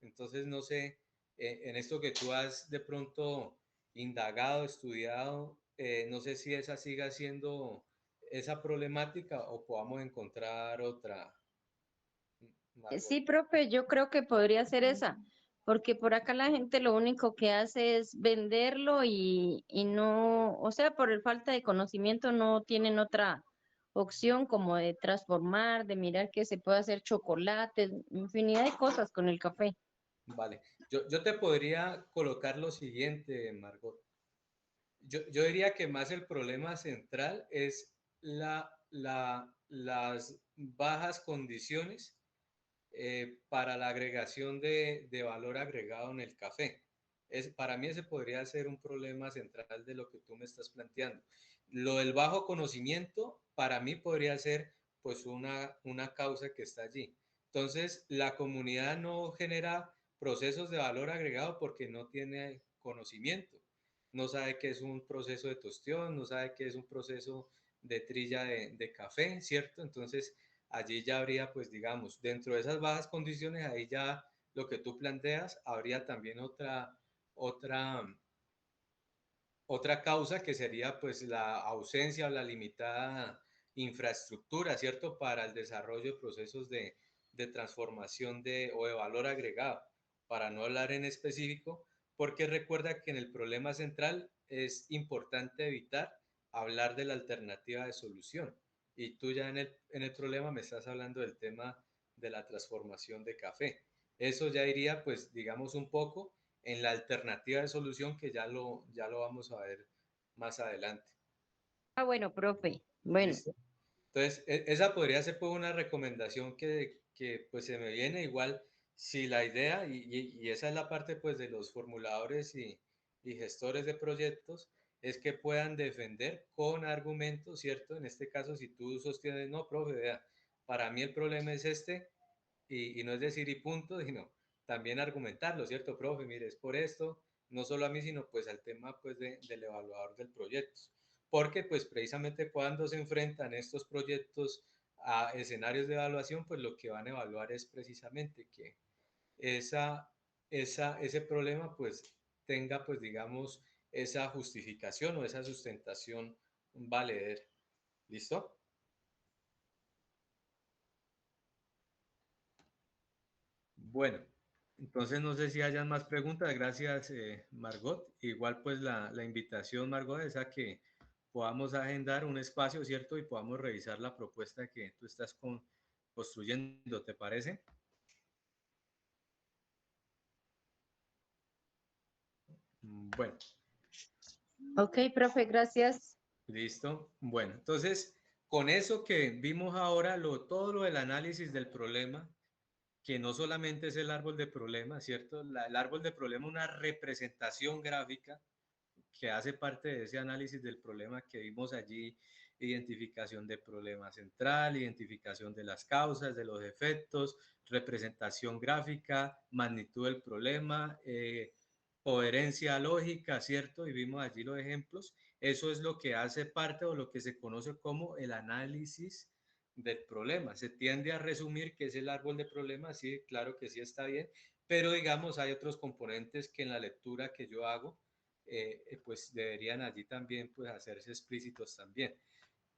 Entonces, no sé, en esto que tú has de pronto indagado, estudiado, no sé si esa siga siendo esa problemática o podamos encontrar otra, Margot. Sí, profe, yo creo que podría ser esa, porque por acá la gente lo único que hace es venderlo y no, o sea, por el falta de conocimiento no tienen otra opción como de transformar, de mirar que se puede hacer chocolate, infinidad de cosas con el café. Vale, yo te podría colocar lo siguiente, Margot. Yo diría que más el problema central es las bajas condiciones para la agregación de valor agregado en el café. Para mí ese podría ser un problema central de lo que tú me estás planteando. Lo del bajo conocimiento, para mí podría ser pues una causa que está allí. Entonces, la comunidad no genera procesos de valor agregado porque no tiene conocimiento. No sabe qué es un proceso de tostión, no sabe qué es un proceso de trilla de café, ¿cierto? Entonces, allí ya habría, pues digamos, dentro de esas bajas condiciones, ahí ya lo que tú planteas, habría también otra, otra causa que sería pues la ausencia o la limitada infraestructura, ¿cierto? Para el desarrollo de procesos de transformación o de valor agregado, para no hablar en específico, porque recuerda que en el problema central es importante evitar hablar de la alternativa de solución. Y tú ya en el problema me estás hablando del tema de la transformación de café. Eso ya iría, pues, digamos, un poco en la alternativa de solución que ya lo vamos a ver más adelante. Ah, bueno, profe, bueno. ¿Listo? Entonces, esa podría ser pues, una recomendación que pues se me viene igual si la idea, y esa es la parte pues de los formuladores y gestores de proyectos, es que puedan defender con argumentos, ¿cierto? En este caso, si tú sostienes, no, profe, vea, para mí el problema es este, y no es decir y punto, sino también argumentarlo, ¿cierto, profe? Mire, es por esto, no solo a mí, sino pues al tema pues del evaluador del proyecto. Porque pues precisamente cuando se enfrentan estos proyectos a escenarios de evaluación, pues lo que van a evaluar es precisamente que ese problema pues tenga pues digamos esa justificación o esa sustentación valedera. ¿Listo? Bueno, entonces no sé si hayan más preguntas. Gracias, Margot. Igual pues la invitación, Margot, es a que podamos agendar un espacio, ¿cierto? Y podamos revisar la propuesta que tú estás construyendo, ¿te parece? Bueno, Ok, profe, gracias. listo. Bueno, entonces, con eso que vimos ahora, todo lo del análisis del problema, que no solamente es el árbol de problema, ¿cierto? El árbol de problema es una representación gráfica que hace parte de ese análisis del problema que vimos allí, identificación de problema central, identificación de las causas, de los efectos, representación gráfica, magnitud del problema, coherencia lógica, ¿cierto? Y vimos allí los ejemplos. Eso es lo que hace parte o lo que se conoce como el análisis del problema. Se tiende a resumir que es el árbol de problemas, sí, claro que sí está bien, pero digamos hay otros componentes que en la lectura que yo hago, pues deberían allí también pues hacerse explícitos también.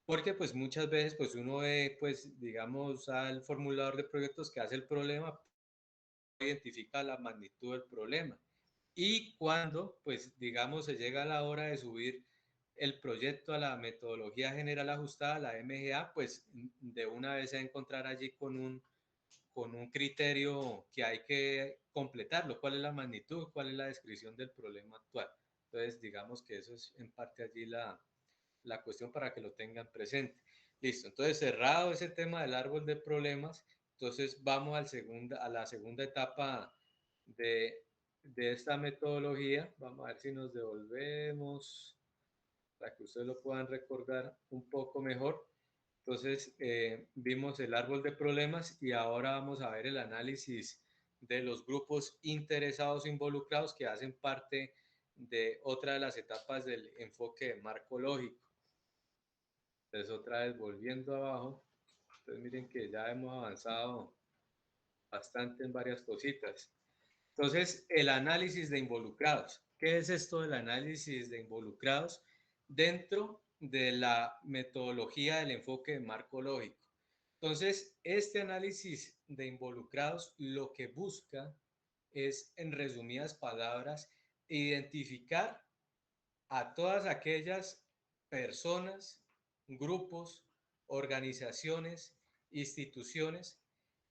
Porque pues muchas veces pues uno ve pues digamos al formulador de proyectos que hace el problema, identifica la magnitud del problema. Y cuando pues digamos se llega a la hora de subir el proyecto a la metodología general ajustada, la MGA, pues de una vez se va a encontrar allí con un criterio que hay que completarlo. ¿Cuál es la magnitud? ¿Cuál es la descripción del problema actual? Entonces, digamos que eso es en parte allí la cuestión para que lo tengan presente. Listo, entonces cerrado ese tema del árbol de problemas, entonces vamos a la segunda etapa de esta metodología. Vamos a ver si nos devolvemos para que ustedes lo puedan recordar un poco mejor. Entonces, vimos el árbol de problemas y ahora vamos a ver el análisis de los grupos interesados involucrados que hacen parte de otra de las etapas del enfoque de marco lógico. Entonces, otra vez volviendo abajo. Entonces miren que ya hemos avanzado bastante en varias cositas. Entonces, el análisis de involucrados. ¿Qué es esto del análisis de involucrados dentro de la metodología del enfoque de marco lógico? Entonces, este análisis de involucrados lo que busca es, en resumidas palabras, identificar a todas aquellas personas, grupos, organizaciones, instituciones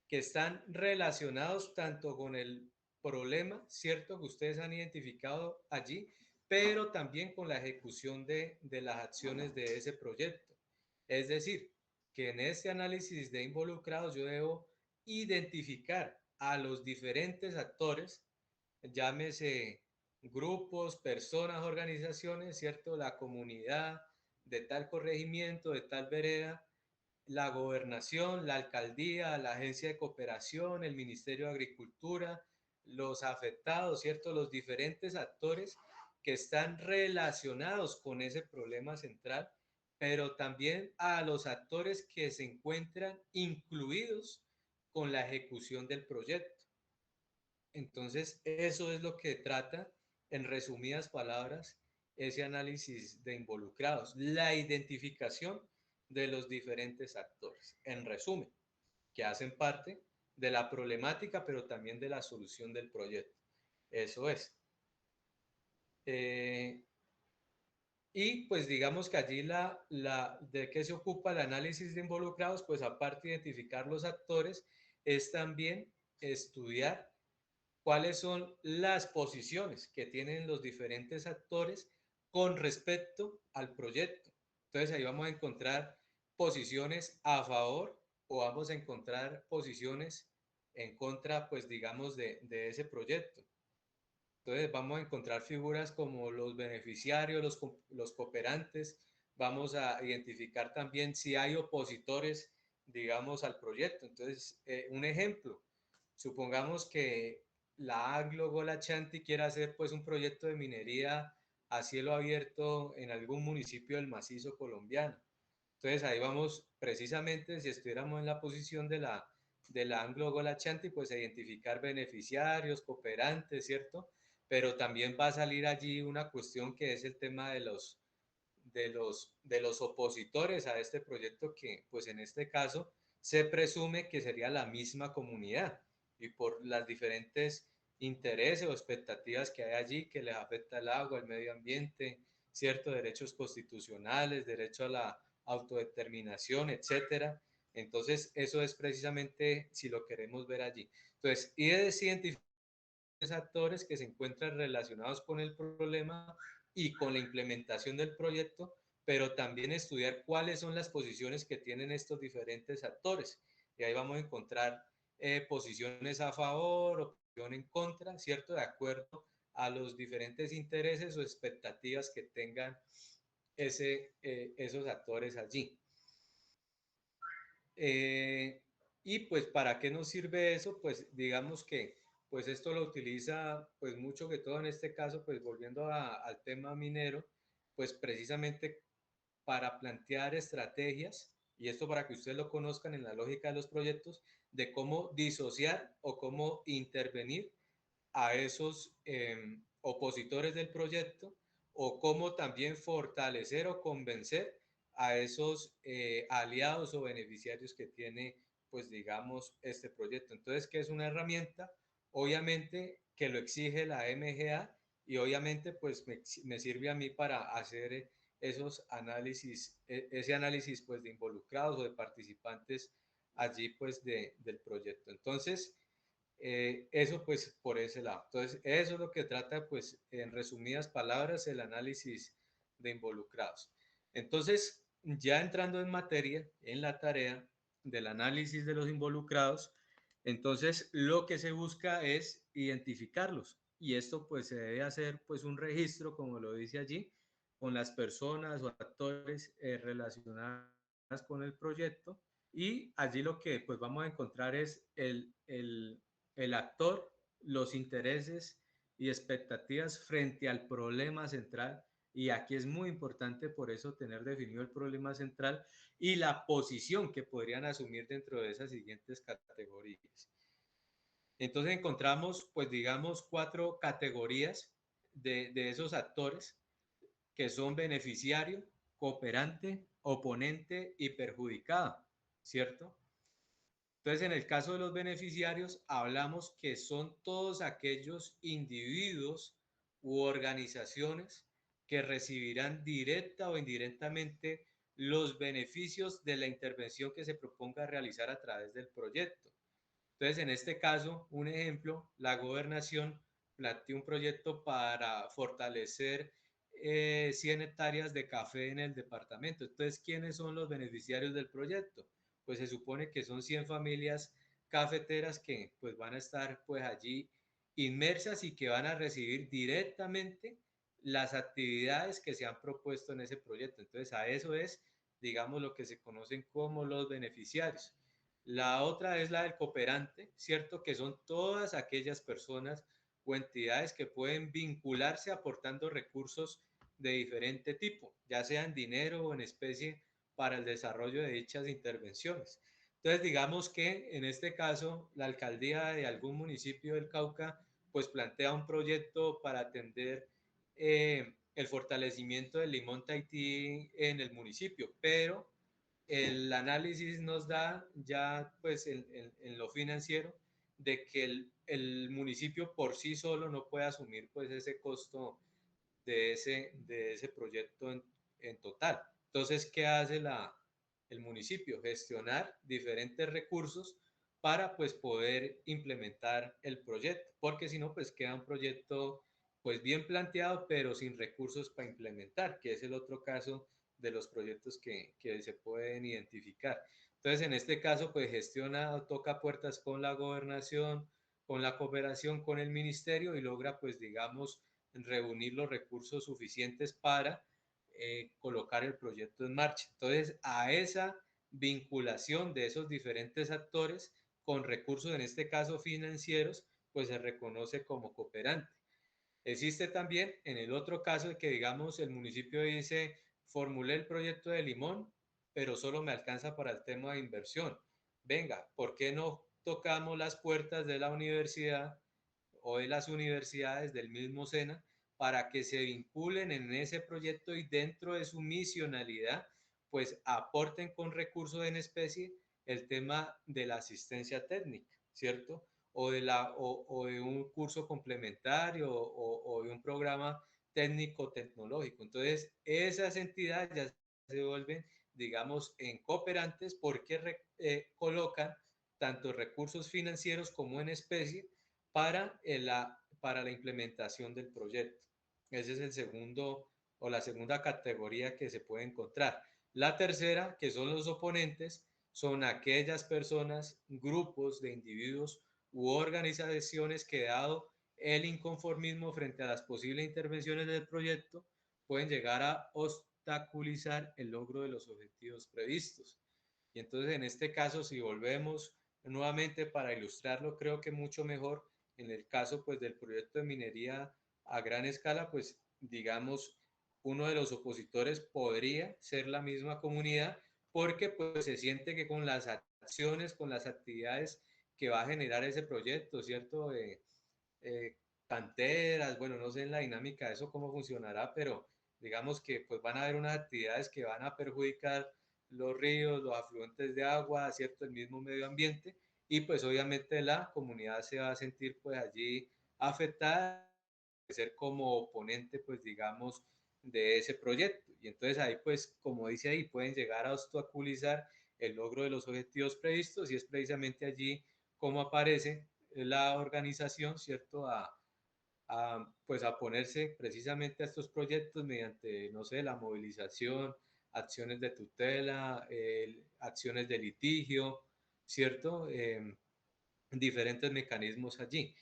que están relacionados tanto con el problema, ¿cierto?, que ustedes han identificado allí, pero también con la ejecución de las acciones de ese proyecto. Es decir, que en este análisis de involucrados yo debo identificar a los diferentes actores, llámese grupos, personas, organizaciones, ¿cierto? La comunidad de tal corregimiento, de tal vereda, la gobernación, la alcaldía, la agencia de cooperación, el Ministerio de Agricultura, los afectados, ¿cierto? Los diferentes actores que están relacionados con ese problema central, pero también a los actores que se encuentran incluidos con la ejecución del proyecto. Entonces, eso es lo que trata, en resumidas palabras, ese análisis de involucrados, la identificación de los diferentes actores, en resumen, que hacen parte de la problemática, pero también de la solución del proyecto. Eso es. Y pues digamos que allí de qué se ocupa el análisis de involucrados, pues aparte de identificar los actores, es también estudiar cuáles son las posiciones que tienen los diferentes actores con respecto al proyecto. Entonces ahí vamos a encontrar posiciones a favor o vamos a encontrar posiciones en contra, pues digamos, de ese proyecto. Entonces vamos a encontrar figuras como los beneficiarios, los cooperantes, vamos a identificar también si hay opositores, digamos, al proyecto. Entonces, un ejemplo, supongamos que la Aglo Gola Chanti quiere hacer pues un proyecto de minería a cielo abierto en algún municipio del macizo colombiano. Entonces ahí vamos precisamente, si estuviéramos en la posición de la Anglo Gola Chanti, pues a identificar beneficiarios, cooperantes, ¿cierto? Pero también va a salir allí una cuestión que es el tema de los opositores a este proyecto, que pues en este caso se presume que sería la misma comunidad y por las diferentes intereses o expectativas que hay allí que les afecta el agua, el medio ambiente, ciertos derechos constitucionales, derecho a la autodeterminación, etcétera. Entonces, eso es precisamente si lo queremos ver allí. Entonces, y de identificar actores que se encuentran relacionados con el problema y con la implementación del proyecto, pero también estudiar cuáles son las posiciones que tienen estos diferentes actores. Y ahí vamos a encontrar posiciones a favor o posición en contra, ¿cierto? De acuerdo a los diferentes intereses o expectativas que tengan esos actores allí. Y pues, ¿para qué nos sirve eso? Pues digamos que pues esto lo utiliza pues mucho que todo en este caso, pues volviendo al tema minero, pues precisamente para plantear estrategias, y esto para que ustedes lo conozcan en la lógica de los proyectos, de cómo disociar o cómo intervenir a esos opositores del proyecto, o cómo también fortalecer o convencer a esos aliados o beneficiarios que tiene, pues digamos, este proyecto. Entonces, ¿qué es una herramienta? Obviamente que lo exige la MGA y obviamente pues me sirve a mí para hacer esos análisis, ese análisis pues de involucrados o de participantes allí pues del proyecto. Entonces, eso pues por ese lado. Entonces, eso es lo que trata pues en resumidas palabras el análisis de involucrados. Entonces, ya entrando en materia, en la tarea del análisis de los involucrados, entonces lo que se busca es identificarlos y esto pues se debe hacer pues un registro, como lo dice allí, con las personas o actores relacionadas con el proyecto, y allí lo que pues vamos a encontrar es el actor, los intereses y expectativas frente al problema central Y aquí es muy importante por eso tener definido el problema central y la posición que podrían asumir dentro de esas siguientes categorías. Entonces encontramos, pues digamos, 4 categorías de esos actores que son beneficiario, cooperante, oponente y perjudicado, ¿cierto? Entonces, en el caso de los beneficiarios, hablamos que son todos aquellos individuos u organizaciones que recibirán directa o indirectamente los beneficios de la intervención que se proponga realizar a través del proyecto. Entonces, en este caso, un ejemplo, la gobernación planteó un proyecto para fortalecer 100 hectáreas de café en el departamento. Entonces, ¿quiénes son los beneficiarios del proyecto? Pues se supone que son 100 familias cafeteras que pues van a estar pues allí inmersas y que van a recibir directamente las actividades que se han propuesto en ese proyecto. Entonces, a eso es, digamos, lo que se conocen como los beneficiarios. La otra es la del cooperante, ¿cierto? Que son todas aquellas personas o entidades que pueden vincularse aportando recursos de diferente tipo, ya sea en dinero o en especie, para el desarrollo de dichas intervenciones. Entonces, digamos que en este caso, la alcaldía de algún municipio del Cauca, pues plantea un proyecto para atender el fortalecimiento del limón Tahití en el municipio, pero el análisis nos da ya pues en lo financiero de que el municipio por sí solo no puede asumir pues ese costo de ese proyecto en total. Entonces, ¿qué hace el municipio? Gestionar diferentes recursos para pues poder implementar el proyecto, porque si no pues queda un proyecto pues bien planteado pero sin recursos para implementar, que es el otro caso de los proyectos que se pueden identificar. Entonces, en este caso, pues gestiona, toca puertas con la gobernación, con la cooperación, con el ministerio y logra, pues digamos, reunir los recursos suficientes para colocar el proyecto en marcha. Entonces, a esa vinculación de esos diferentes actores con recursos, en este caso financieros, pues se reconoce como cooperante. Existe también en el otro caso de que, digamos, el municipio dice, formulé el proyecto de Limón, pero solo me alcanza para el tema de inversión. Venga, ¿por qué no tocamos las puertas de la universidad o de las universidades del mismo SENA para que se vinculen en ese proyecto y dentro de su misionalidad, pues aporten con recursos en especie el tema de la asistencia técnica, ¿cierto? O de un curso complementario o de un programa técnico-tecnológico. Entonces, esas entidades ya se vuelven, digamos, en cooperantes porque colocan tanto recursos financieros como en especie para la implementación del proyecto. Ese es el segundo o la segunda categoría que se puede encontrar. La tercera, que son los oponentes, son aquellas personas, grupos de individuos u organizaciones que, dado el inconformismo frente a las posibles intervenciones del proyecto, pueden llegar a obstaculizar el logro de los objetivos previstos. Y entonces, en este caso, si volvemos nuevamente para ilustrarlo, creo que mucho mejor en el caso pues del proyecto de minería a gran escala, pues digamos, uno de los opositores podría ser la misma comunidad porque pues se siente que con las acciones, con las actividades que va a generar ese proyecto, ¿cierto? Canteras, bueno, no sé en la dinámica de eso cómo funcionará, pero digamos que pues van a haber unas actividades que van a perjudicar los ríos, los afluentes de agua, ¿cierto? El mismo medio ambiente y pues obviamente la comunidad se va a sentir pues allí afectada, ser como oponente pues digamos de ese proyecto y entonces ahí pues como dice ahí pueden llegar a obstaculizar el logro de los objetivos previstos y es precisamente allí como aparece la organización, ¿cierto? Pues a ponerse precisamente a estos proyectos mediante, no sé, la movilización, acciones de tutela, acciones de litigio, ¿cierto? Diferentes mecanismos allí.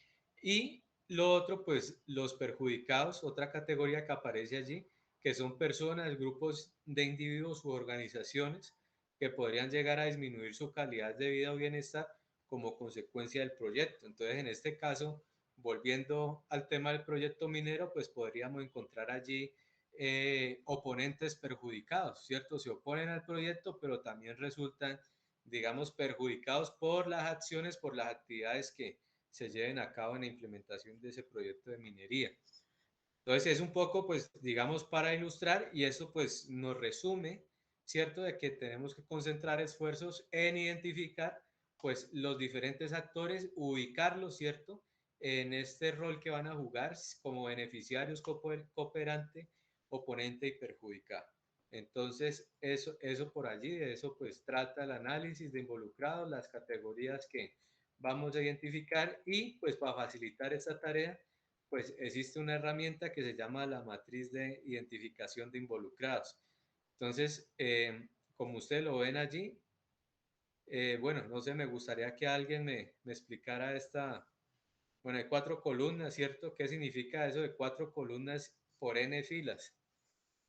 Y lo otro, pues los perjudicados, otra categoría que aparece allí, que son personas, grupos de individuos u organizaciones que podrían llegar a disminuir su calidad de vida o bienestar como consecuencia del proyecto. Entonces, en este caso, volviendo al tema del proyecto minero, pues podríamos encontrar allí oponentes perjudicados, ¿cierto? Se oponen al proyecto, pero también resultan, digamos, perjudicados por las acciones, por las actividades que se lleven a cabo en la implementación de ese proyecto de minería. Entonces, es un poco, pues, digamos, para ilustrar, y eso, pues, nos resume, ¿cierto?, de que tenemos que concentrar esfuerzos en identificar, pues, los diferentes actores, ubicarlos, ¿cierto?, en este rol que van a jugar como beneficiarios, cooperante, oponente y perjudicado. Entonces, eso por allí, de eso pues trata el análisis de involucrados, las categorías que vamos a identificar, y pues para facilitar esta tarea, pues existe una herramienta que se llama la matriz de identificación de involucrados. Entonces, como ustedes lo ven allí, bueno, no sé, me gustaría que alguien me explicara esta, bueno, hay 4 columnas, ¿cierto? ¿Qué significa eso de 4 columnas por n filas?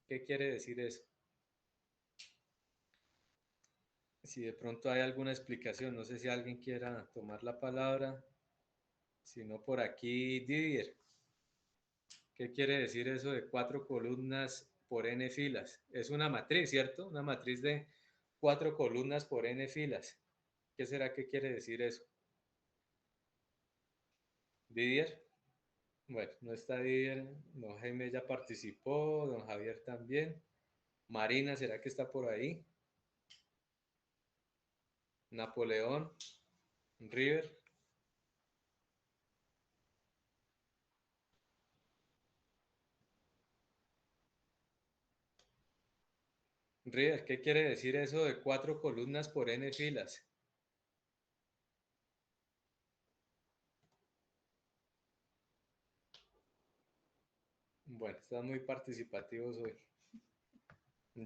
¿Qué quiere decir eso? Si de pronto hay alguna explicación, no sé si alguien quiera tomar la palabra. Si no, por aquí, Didier. ¿Qué quiere decir eso de 4 columnas por n filas? Es una matriz, ¿cierto? Una matriz de 4 columnas por n filas. ¿Qué será que quiere decir eso? Didier. Bueno, no está Didier. Don Jaime ya participó. Don Javier también. Marina, ¿será que está por ahí? Napoleón. River. River, ¿qué quiere decir eso de 4 columnas por n filas? Bueno, están muy participativos hoy.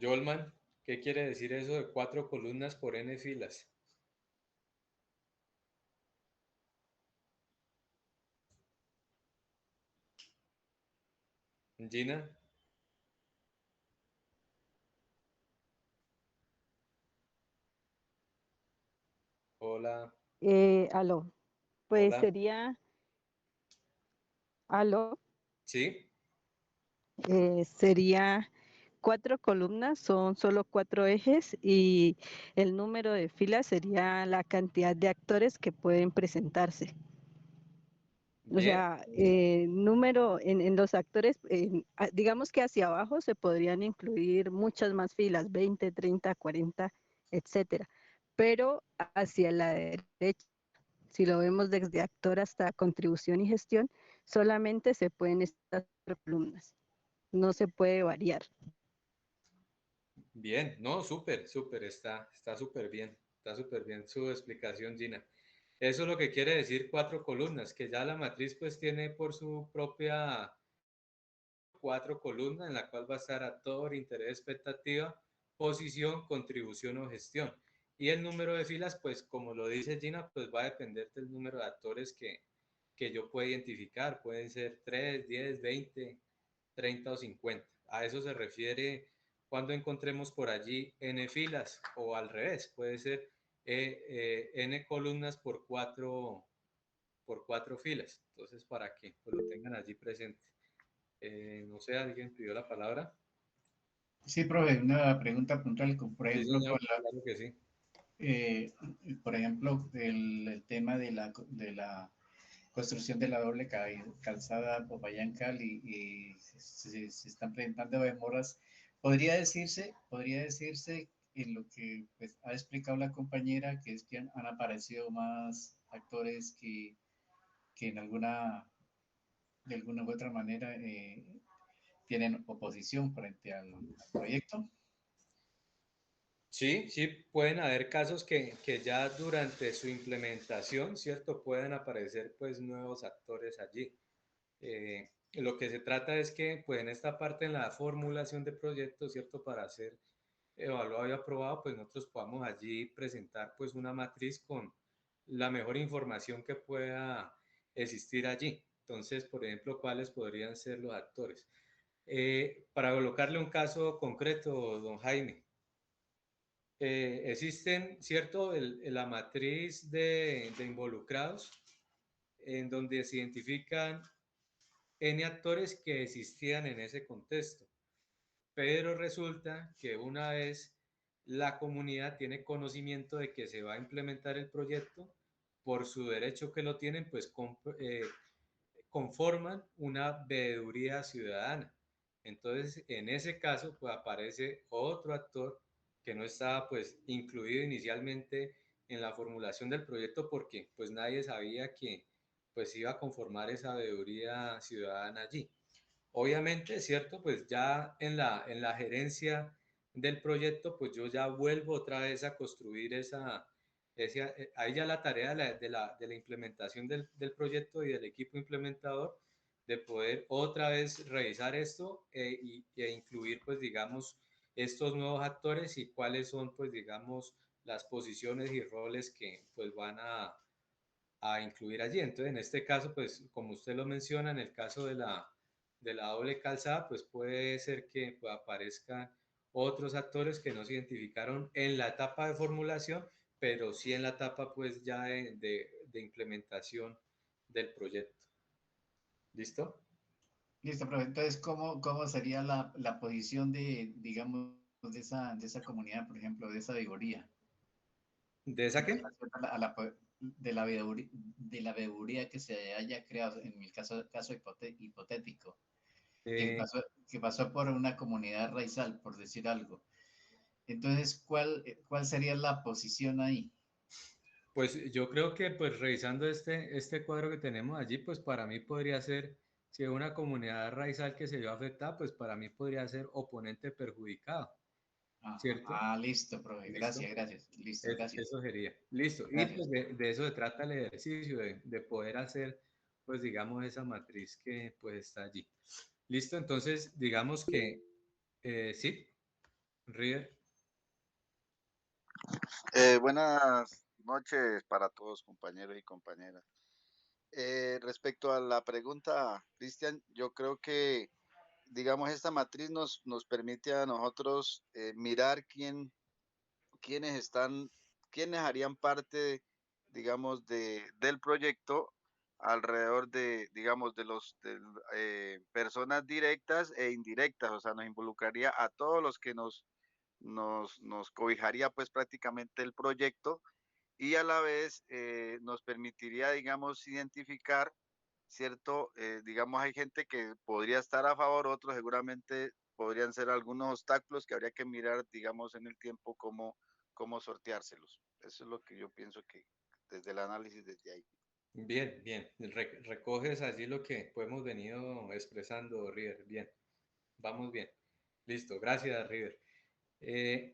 Jolman, ¿qué quiere decir eso de 4 columnas por n filas? Gina. Hola. Aló, pues Hola. sería, aló, ¿Sí? sería 4 columnas, son solo 4 ejes y el número de filas sería la cantidad de actores que pueden presentarse. O Bien. sea, número en los actores, digamos que hacia abajo se podrían incluir muchas más filas, 20, 30, 40, etcétera. Pero hacia la derecha, si lo vemos desde actor hasta contribución y gestión, solamente se pueden estas 4 columnas. No se puede variar. Bien. No, súper, súper. Está súper bien. Está súper bien su explicación, Gina. Eso es lo que quiere decir 4 columnas, que ya la matriz pues tiene por su propia 4 columnas en la cual va a estar actor, interés, expectativa, posición, contribución o gestión. Y el número de filas, pues como lo dice Gina, pues va a depender del número de actores que yo pueda identificar. Pueden ser 3, 10, 20, 30 o 50. A eso se refiere cuando encontremos por allí n filas, o al revés, puede ser n columnas por 4 filas. Entonces, para que pues, lo tengan allí presente. No sé, ¿alguien pidió la palabra? Sí, profe, una pregunta puntual, por Sí, ejemplo, señor, claro que sí. eh, por ejemplo, el tema de la construcción de la doble calzada Popayán-Cali y se están presentando demoras. Podría decirse en lo que pues, ha explicado la compañera, que es que han aparecido más actores que de alguna u otra manera tienen oposición frente al proyecto. Sí, sí, pueden haber casos que ya durante su implementación, ¿cierto? Pueden aparecer pues nuevos actores allí. Lo que se trata es que pues en esta parte, en la formulación de proyectos, ¿cierto? Para ser evaluado y aprobado, pues nosotros podamos allí presentar pues una matriz con la mejor información que pueda existir allí. Entonces, por ejemplo, ¿cuáles podrían ser los actores? Para colocarle un caso concreto, don Jaime, existen, ¿cierto? La matriz de involucrados, en donde se identifican N actores que existían en ese contexto. pero resulta que una vez la comunidad tiene conocimiento de que se va a implementar el proyecto, por su derecho que lo tienen, pues conforman una veeduría ciudadana. Entonces, en ese caso, pues aparece otro actor que no estaba pues incluido inicialmente en la formulación del proyecto porque pues nadie sabía que pues iba a conformar esa veeduría ciudadana allí. Obviamente, ¿cierto? Pues ya en la gerencia del proyecto, pues yo ya vuelvo otra vez a construir ahí ya la tarea de la implementación del proyecto y del equipo implementador, de poder otra vez revisar esto e incluir, pues digamos, estos nuevos actores y cuáles son, pues digamos, las posiciones y roles que pues van a incluir allí. Entonces, en este caso, pues como usted lo menciona, en el caso de la doble calzada, pues puede ser que pues, aparezcan otros actores que no se identificaron en la etapa de formulación, pero sí en la etapa pues ya de implementación del proyecto. ¿Listo? Listo, profe. Entonces, ¿cómo sería la posición de, digamos, de esa comunidad, por ejemplo, de esa vigoría? ¿De esa En qué? relación de la veeduría que se haya creado, en mi caso hipotético, Eh, que pasó por una comunidad raizal, por decir algo. Entonces, ¿cuál sería la posición ahí? Pues yo creo que pues revisando este cuadro que tenemos allí, pues para mí podría ser, si es una comunidad raizal que se vio afectada, pues para mí podría ser oponente perjudicado, Ajá. ¿cierto? Ah, listo, profe. ¿Listo? Gracias. Listo, gracias. Eso sería. Listo. Y pues Gracias. de eso se trata el ejercicio, de poder hacer, pues digamos, esa matriz que pues está allí. Listo, entonces digamos que, sí, River. Buenas noches para todos, compañeros y compañeras. Respecto a la pregunta, Cristian, yo creo que, digamos, esta matriz nos permite a nosotros mirar quiénes están, quiénes harían parte, digamos, del proyecto alrededor de, digamos, personas directas e indirectas, o sea, nos involucraría a todos los que nos cobijaría pues prácticamente el proyecto y a la vez nos permitiría, digamos, identificar, ¿cierto? Digamos, hay gente que podría estar a favor, otros seguramente podrían ser algunos obstáculos que habría que mirar, digamos, en el tiempo cómo sorteárselos. Eso es lo que yo pienso que desde el análisis desde ahí. Bien, bien. Recoges allí lo que pues, hemos venido expresando, River. Bien, vamos bien. Listo, gracias, River.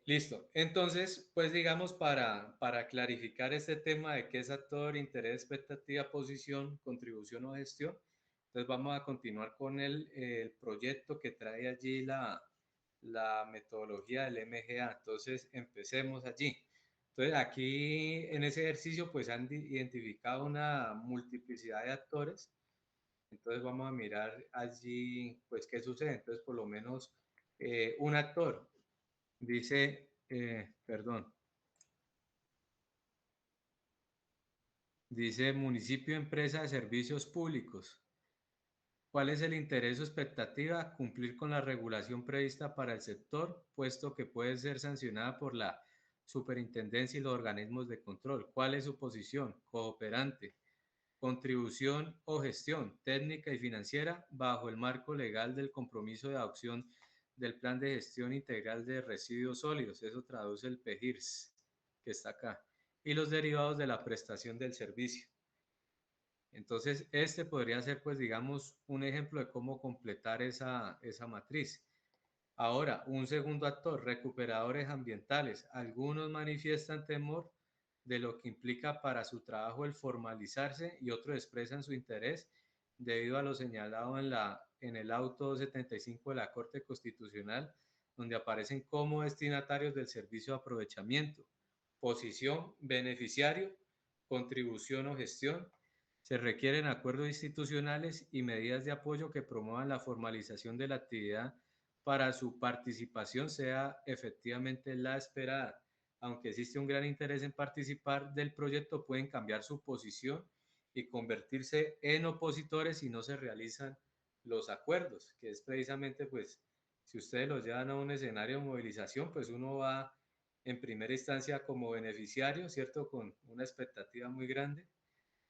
Listo. Entonces, pues digamos, para clarificar este tema de qué es actor, interés, expectativa, posición, contribución o gestión, entonces vamos a continuar con el proyecto que trae allí la metodología del MGA. Entonces, empecemos allí. Entonces, aquí en ese ejercicio, pues han identificado una multiplicidad de actores. Entonces, vamos a mirar allí, pues, qué sucede. Entonces, por lo menos un actor. Dice, perdón, dice municipio, empresa de servicios públicos. ¿Cuál es el interés o expectativa? Cumplir con la regulación prevista para el sector, puesto que puede ser sancionada por la superintendencia y los organismos de control. ¿Cuál es su posición? Cooperante. Contribución o gestión técnica y financiera bajo el marco legal del compromiso de adopción del Plan de Gestión Integral de Residuos Sólidos. Eso traduce el PEGIRS, que está acá. Y los derivados de la prestación del servicio. Entonces, este podría ser, pues, digamos, un ejemplo de cómo completar esa matriz. Ahora, un segundo actor, recuperadores ambientales. Algunos manifiestan temor de lo que implica para su trabajo el formalizarse y otros expresan su interés debido a lo señalado en el auto 75 de la Corte Constitucional, donde aparecen como destinatarios del servicio de aprovechamiento, posición, beneficiario, contribución o gestión. Se requieren acuerdos institucionales y medidas de apoyo que promuevan la formalización de la actividad para su participación sea efectivamente la esperada. Aunque existe un gran interés en participar del proyecto, pueden cambiar su posición y convertirse en opositores si no se realizan los acuerdos, que es precisamente pues Si ustedes los llevan a un escenario de movilización, pues uno va en primera instancia como beneficiario, ¿cierto? Con una expectativa muy grande,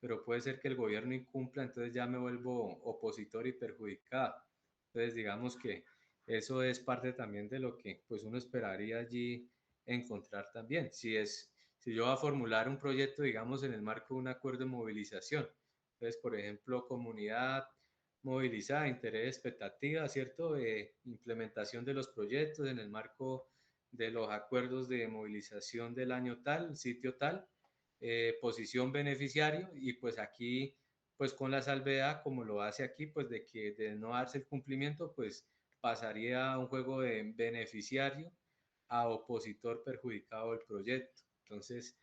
pero puede ser que el gobierno incumpla, entonces ya me vuelvo opositor y perjudicado. Entonces digamos que eso es parte también de lo que pues uno esperaría allí encontrar también. Si yo voy a formular un proyecto, digamos, en el marco de un acuerdo de movilización, entonces, por ejemplo, comunidad movilizada, interés, expectativa, ¿cierto? Implementación de los proyectos en el marco de los acuerdos de movilización del año tal, sitio tal, posición beneficiario, y pues aquí, pues con la salvedad, como lo hace aquí, pues de que de no darse el cumplimiento, pues pasaría a un juego de beneficiario a opositor perjudicado del proyecto. Entonces,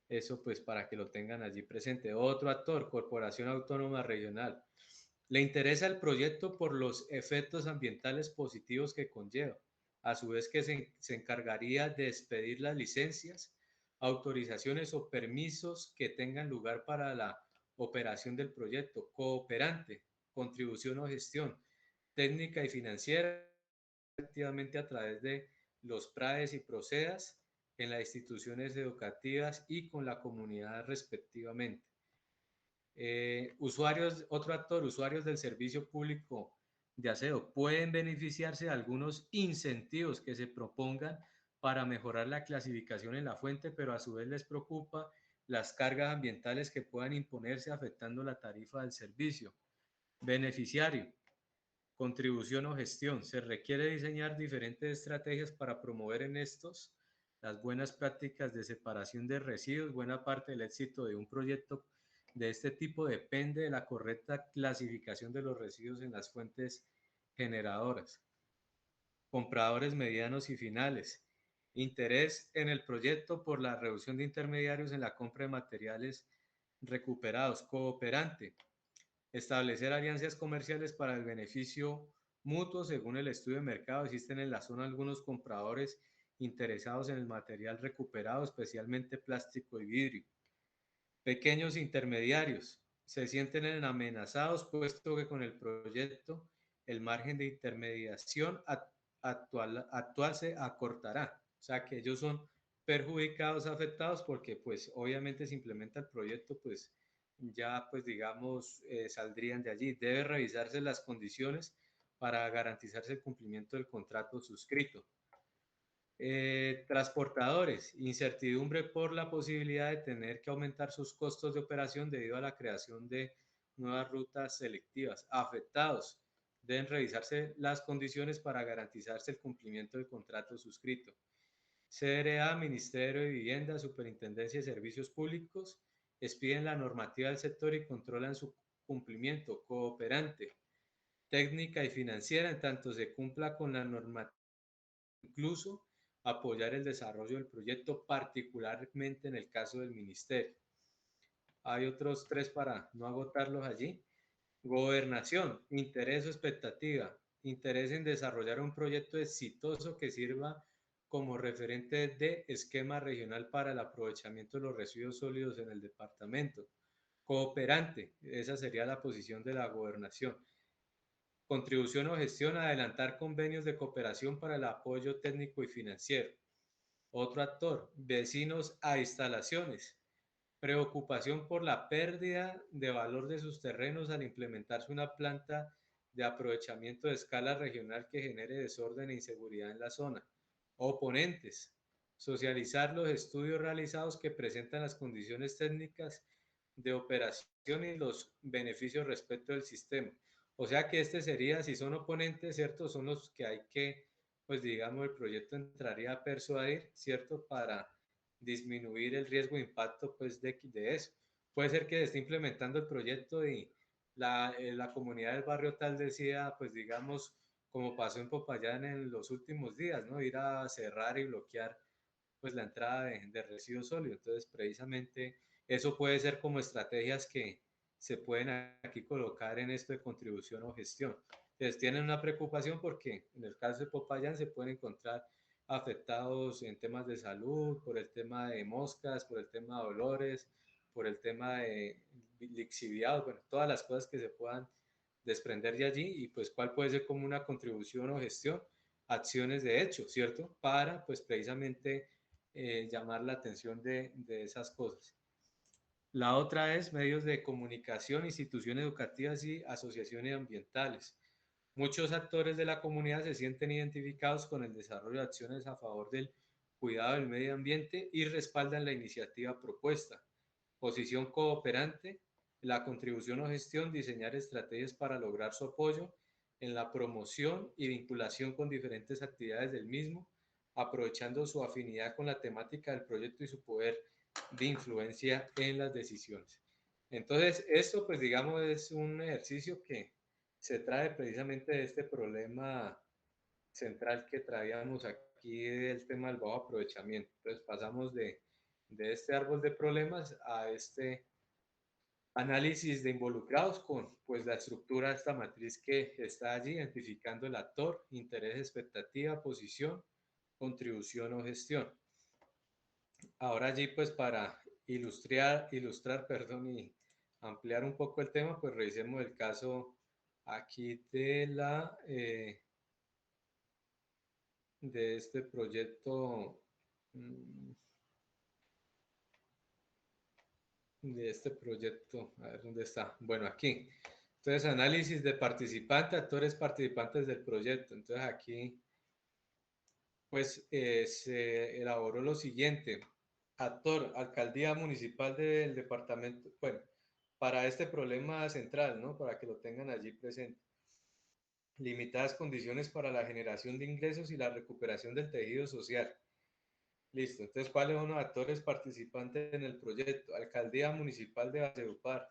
eso pues para que lo tengan allí presente. Otro actor, Corporación Autónoma Regional. Le interesa el proyecto por los efectos ambientales positivos que conlleva. A su vez que se encargaría de expedir las licencias, autorizaciones o permisos que tengan lugar para la operación del proyecto. Cooperante, contribución o gestión técnica y financiera, efectivamente a través de los PRAES y PROCEDAS en las instituciones educativas y con la comunidad respectivamente. Otro actor, usuarios del servicio público de aseo, pueden beneficiarse de algunos incentivos que se propongan para mejorar la clasificación en la fuente, pero a su vez les preocupa las cargas ambientales que puedan imponerse afectando la tarifa del servicio. Beneficiario, contribución o gestión. Se requiere diseñar diferentes estrategias para promover en estos las buenas prácticas de separación de residuos. Buena parte del éxito de un proyecto de este tipo depende de la correcta clasificación de los residuos en las fuentes generadoras. Compradores medianos y finales. Interés en el proyecto por la reducción de intermediarios en la compra de materiales recuperados. Cooperante. Establecer alianzas comerciales para el beneficio mutuo. Según el estudio de mercado, existen en la zona algunos compradores interesados en el material recuperado, especialmente plástico y vidrio. Pequeños intermediarios se sienten amenazados, puesto que con el proyecto el margen de intermediación actual se acortará. O sea que ellos son perjudicados, afectados, porque pues obviamente se implementa el proyecto, pues ya pues digamos saldrían de allí. Debe revisarse las condiciones para garantizarse el cumplimiento del contrato suscrito. Transportadores, incertidumbre por la posibilidad de tener que aumentar sus costos de operación debido a la creación de nuevas rutas selectivas. Afectados, deben revisarse las condiciones para garantizarse el cumplimiento del contrato suscrito. CRA, Ministerio de Vivienda, Superintendencia de Servicios Públicos, expiden la normativa del sector y controlan su cumplimiento. Cooperante, técnica y financiera, en tanto se cumpla con la normativa, incluso apoyar el desarrollo del proyecto, particularmente en el caso del ministerio. Hay otros tres para no agotarlos allí. Gobernación, interés o expectativa. Interés en desarrollar un proyecto exitoso que sirva como referente de esquema regional para el aprovechamiento de los residuos sólidos en el departamento. Cooperante, esa sería la posición de la gobernación. Contribución o gestión, adelantar convenios de cooperación para el apoyo técnico y financiero. Otro actor, vecinos a instalaciones. Preocupación por la pérdida de valor de sus terrenos al implementarse una planta de aprovechamiento de escala regional que genere desorden e inseguridad en la zona. Oponentes, socializar los estudios realizados que presentan las condiciones técnicas de operación y los beneficios respecto del sistema. O sea que este sería, si son oponentes, ¿cierto? Son los que hay que, pues digamos, el proyecto entraría a persuadir, ¿cierto? Para disminuir el riesgo de impacto, pues, de eso. Puede ser que esté implementando el proyecto y la comunidad del barrio tal decida, pues, digamos, como pasó en Popayán en los últimos días, ¿no? Ir a cerrar y bloquear, pues, la entrada de residuos sólidos. Entonces, precisamente, eso puede ser como estrategias que se pueden aquí colocar en esto de contribución o gestión. Entonces tienen una preocupación porque en el caso de Popayán se pueden encontrar afectados en temas de salud, por el tema de moscas, por el tema de olores, por el tema de lixiviados, bueno, todas las cosas que se puedan desprender de allí y pues cuál puede ser como una contribución o gestión, acciones de hecho, ¿cierto? Para, pues, precisamente llamar la atención de esas cosas. La otra es medios de comunicación, instituciones educativas y asociaciones ambientales. Muchos actores de la comunidad se sienten identificados con el desarrollo de acciones a favor del cuidado del medio ambiente y respaldan la iniciativa propuesta. Posición cooperante, la contribución o gestión, diseñar estrategias para lograr su apoyo en la promoción y vinculación con diferentes actividades del mismo, aprovechando su afinidad con la temática del proyecto y su poder de influencia en las decisiones. Entonces, esto, pues digamos, es un ejercicio que se trae precisamente de este problema central que traíamos aquí del tema del bajo aprovechamiento. Entonces, pasamos de este árbol de problemas a este análisis de involucrados con, pues, la estructura de esta matriz que está allí, identificando el actor, interés, expectativa, posición, contribución o gestión. Ahora allí, pues, para ilustrar, perdón, y ampliar un poco el tema, pues revisemos el caso aquí de este proyecto, a ver dónde está. Bueno, aquí. Entonces, análisis de participantes, actores participantes del proyecto. Entonces, aquí, pues, se elaboró lo siguiente. Actor, alcaldía municipal del departamento, bueno, para este problema central, ¿no? Para que lo tengan allí presente. Limitadas condiciones para la generación de ingresos y la recuperación del tejido social. Listo, entonces, ¿cuáles son los actores participantes en el proyecto? Alcaldía Municipal de Valledupar.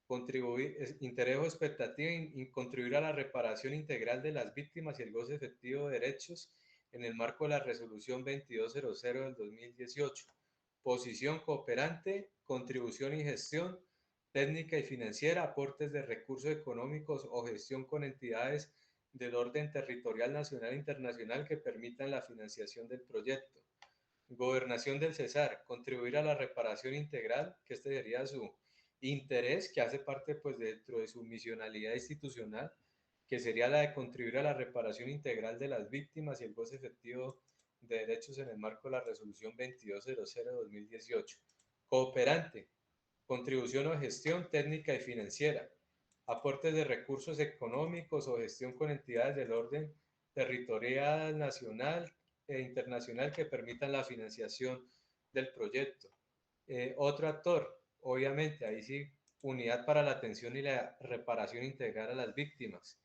Contribuir, interés o expectativa y contribuir a la reparación integral de las víctimas y el goce efectivo de derechos en el marco de la resolución 2200 del 2018. Posición cooperante, contribución y gestión, técnica y financiera, aportes de recursos económicos o gestión con entidades del orden territorial nacional e internacional que permitan la financiación del proyecto. Gobernación del Cesar, contribuir a la reparación integral, que este sería su interés, que hace parte, pues, dentro de su misionalidad institucional, que sería la de contribuir a la reparación integral de las víctimas y el goce efectivo de derechos en el marco de la resolución 2200 de 2018. Cooperante, contribución o gestión técnica y financiera, aportes de recursos económicos o gestión con entidades del orden territorial, nacional e internacional que permitan la financiación del proyecto. Otro actor, obviamente, ahí sí, unidad para la atención y la reparación integral a las víctimas.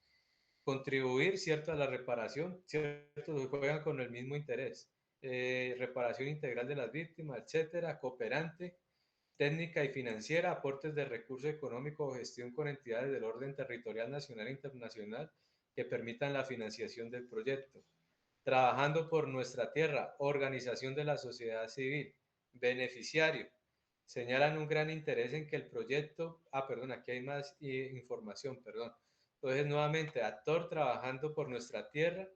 Contribuir, ¿cierto?, a la reparación, ¿cierto?, juegan con el mismo interés. Reparación integral de las víctimas, etcétera. Cooperante, técnica y financiera, aportes de recursos económicos o gestión con entidades del orden territorial nacional e internacional que permitan la financiación del proyecto. Trabajando por nuestra tierra, organización de la sociedad civil, beneficiario, señalan un gran interés en que el proyecto, perdón, aquí hay más información, perdón. Entonces, nuevamente, actor trabajando por nuestra tierra,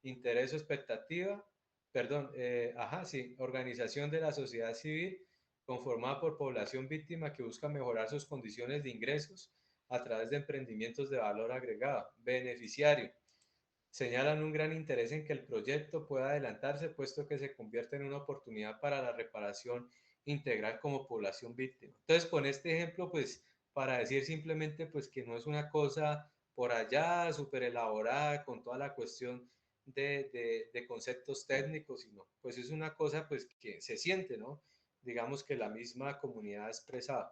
interés o expectativa, perdón, sí, organización de la sociedad civil conformada por población víctima que busca mejorar sus condiciones de ingresos a través de emprendimientos de valor agregado. Beneficiario, señalan un gran interés en que el proyecto pueda adelantarse, puesto que se convierte en una oportunidad para la reparación integral como población víctima. Entonces, con este ejemplo, pues, para decir simplemente, pues, que no es una cosa por allá súper elaborada con toda la cuestión de conceptos técnicos, sino, pues, es una cosa, pues, que se siente, ¿no? Digamos que la misma comunidad ha expresado.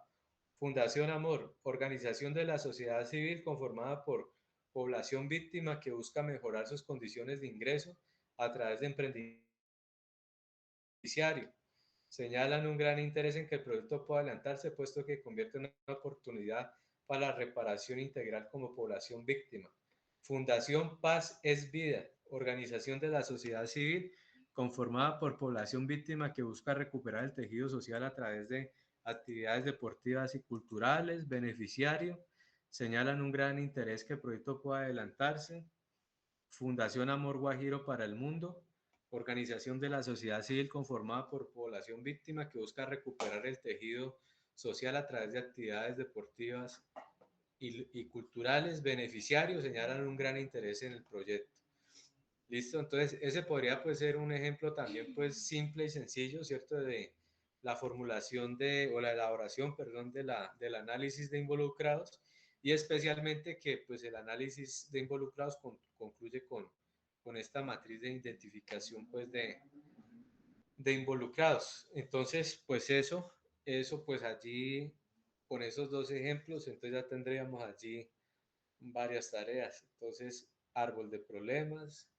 Fundación Amor, organización de la sociedad civil conformada por población víctima que busca mejorar sus condiciones de ingreso a través de emprendimiento. Señalan un gran interés en que el proyecto pueda adelantarse, puesto que convierte en una oportunidad para la reparación integral como población víctima. Fundación Paz es Vida, organización de la sociedad civil conformada por población víctima que busca recuperar el tejido social a través de actividades deportivas y culturales. Beneficiario, señalan un gran interés que el proyecto pueda adelantarse. Fundación Amor Guajiro para el Mundo, organización de la sociedad civil conformada por población víctima que busca recuperar el tejido social a través de actividades deportivas y culturales. Beneficiarios, señalan un gran interés en el proyecto. Listo, entonces ese podría pues ser un ejemplo también pues simple y sencillo, ¿cierto? De la formulación o la elaboración, perdón, del análisis de involucrados y especialmente que pues el análisis de involucrados concluye con esta matriz de identificación pues de involucrados. Entonces pues eso pues allí con esos dos ejemplos, entonces ya tendríamos allí varias tareas. Entonces, árbol de problemas,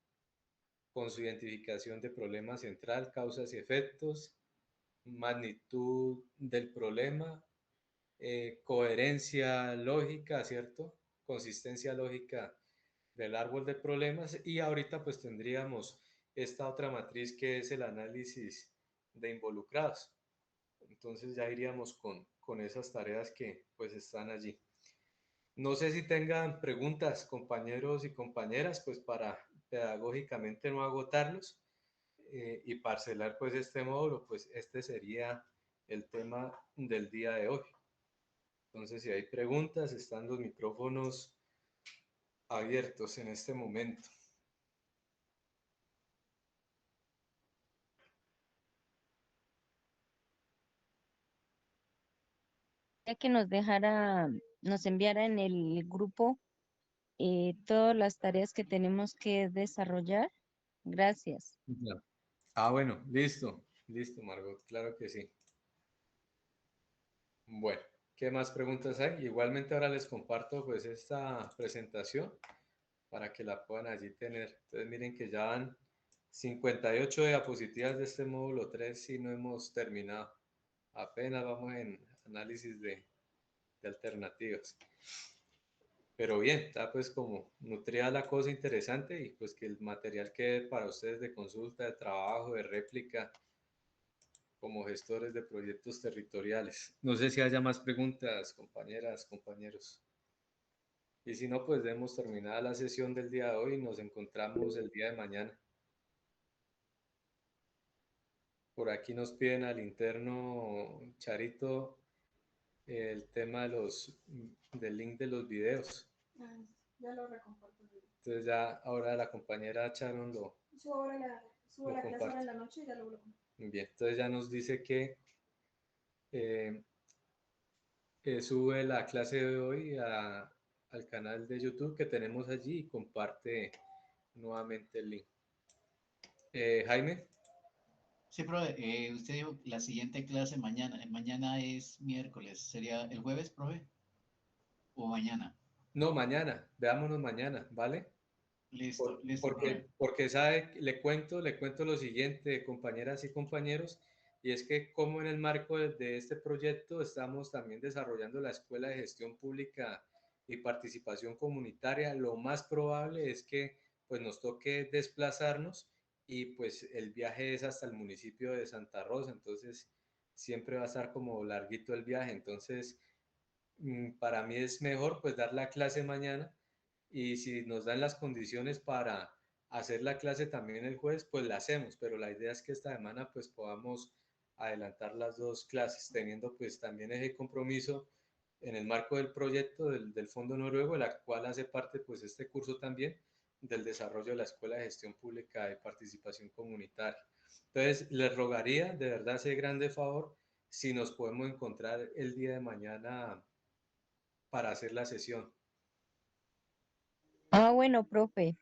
con su identificación de problema central, causas y efectos, magnitud del problema, coherencia lógica, ¿cierto? Consistencia lógica del árbol de problemas y ahorita pues tendríamos esta otra matriz que es el análisis de involucrados. Entonces ya iríamos con esas tareas que pues están allí. No sé si tengan preguntas, compañeros y compañeras, pues para pedagógicamente no agotarlos y parcelar pues este módulo, pues este sería el tema del día de hoy. Entonces, si hay preguntas, están los micrófonos abiertos en este momento. Ya que nos enviara en el grupo todas las tareas que tenemos que desarrollar. Gracias. Ya. Ah, bueno, listo, listo, Margot, claro que sí. Bueno, ¿qué más preguntas hay? Igualmente ahora les comparto pues esta presentación para que la puedan allí tener. Entonces miren que ya van 58 diapositivas de este módulo 3 y no hemos terminado. Apenas vamos en análisis de alternativas. Pero bien, está pues como nutrida la cosa interesante y pues que el material quede para ustedes de consulta, de trabajo, de réplica, como gestores de proyectos territoriales. No sé si haya más preguntas, compañeras, compañeros. Y si no, pues demos terminada la sesión del día de hoy y nos encontramos el día de mañana. Por aquí nos piden al interno Charito el tema del link de los videos. Ya lo recomparto. Entonces ya ahora la compañera Sharon Subo la clase ahora en la noche y ya lo comparto. Bien, entonces ya nos dice que eh, sube la clase de hoy al canal de YouTube que tenemos allí y comparte nuevamente el link. Jaime. Sí, profe, usted dijo la siguiente clase mañana. Mañana es miércoles. ¿Sería el jueves, profe? ¿O mañana? No, mañana. Veámonos mañana, ¿vale? Listo, listo, profe. Porque sabe, le cuento lo siguiente, compañeras y compañeros, y es que como en el marco de este proyecto estamos también desarrollando la Escuela de Gestión Pública y Participación Comunitaria, lo más probable es que pues nos toque desplazarnos y pues el viaje es hasta el municipio de Santa Rosa, entonces siempre va a estar como larguito el viaje, entonces para mí es mejor pues dar la clase mañana y si nos dan las condiciones para hacer la clase también el jueves, pues la hacemos, pero la idea es que esta semana pues podamos adelantar las dos clases, teniendo pues también ese compromiso en el marco del proyecto del Fondo Noruego, la cual hace parte pues este curso también del desarrollo de la Escuela de Gestión Pública de Participación Comunitaria. Entonces, les rogaría de verdad ese grande favor si nos podemos encontrar el día de mañana para hacer la sesión. Ah, bueno, profe.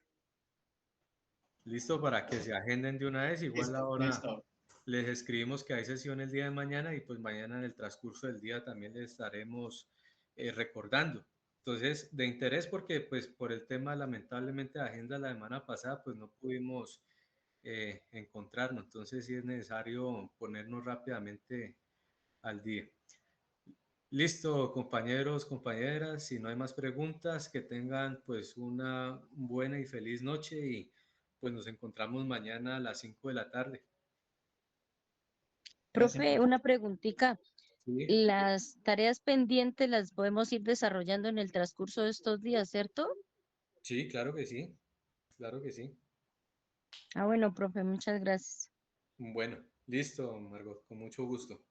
Listo para que se agenden de una vez. Igual Listo, ahora listo. les escribimos que hay sesión el día de mañana y pues mañana en el transcurso del día también les estaremos recordando. Entonces, de interés porque pues por el tema lamentablemente de agenda la semana pasada pues no pudimos encontrarnos. Entonces sí es necesario ponernos rápidamente al día. Listo, compañeros, compañeras, si no hay más preguntas, que tengan pues una buena y feliz noche y pues nos encontramos mañana a las 5 de la tarde. Gracias, Profe, profe. una preguntita. ¿Sí? Las tareas pendientes las podemos ir desarrollando en el transcurso de estos días, ¿cierto? Sí, claro que sí, claro que sí. Ah, bueno, profe, muchas gracias. Bueno, listo, Margot, con mucho gusto.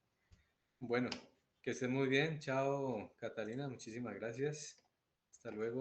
Bueno, que estén muy bien. Chao, Catalina, muchísimas gracias. Hasta luego.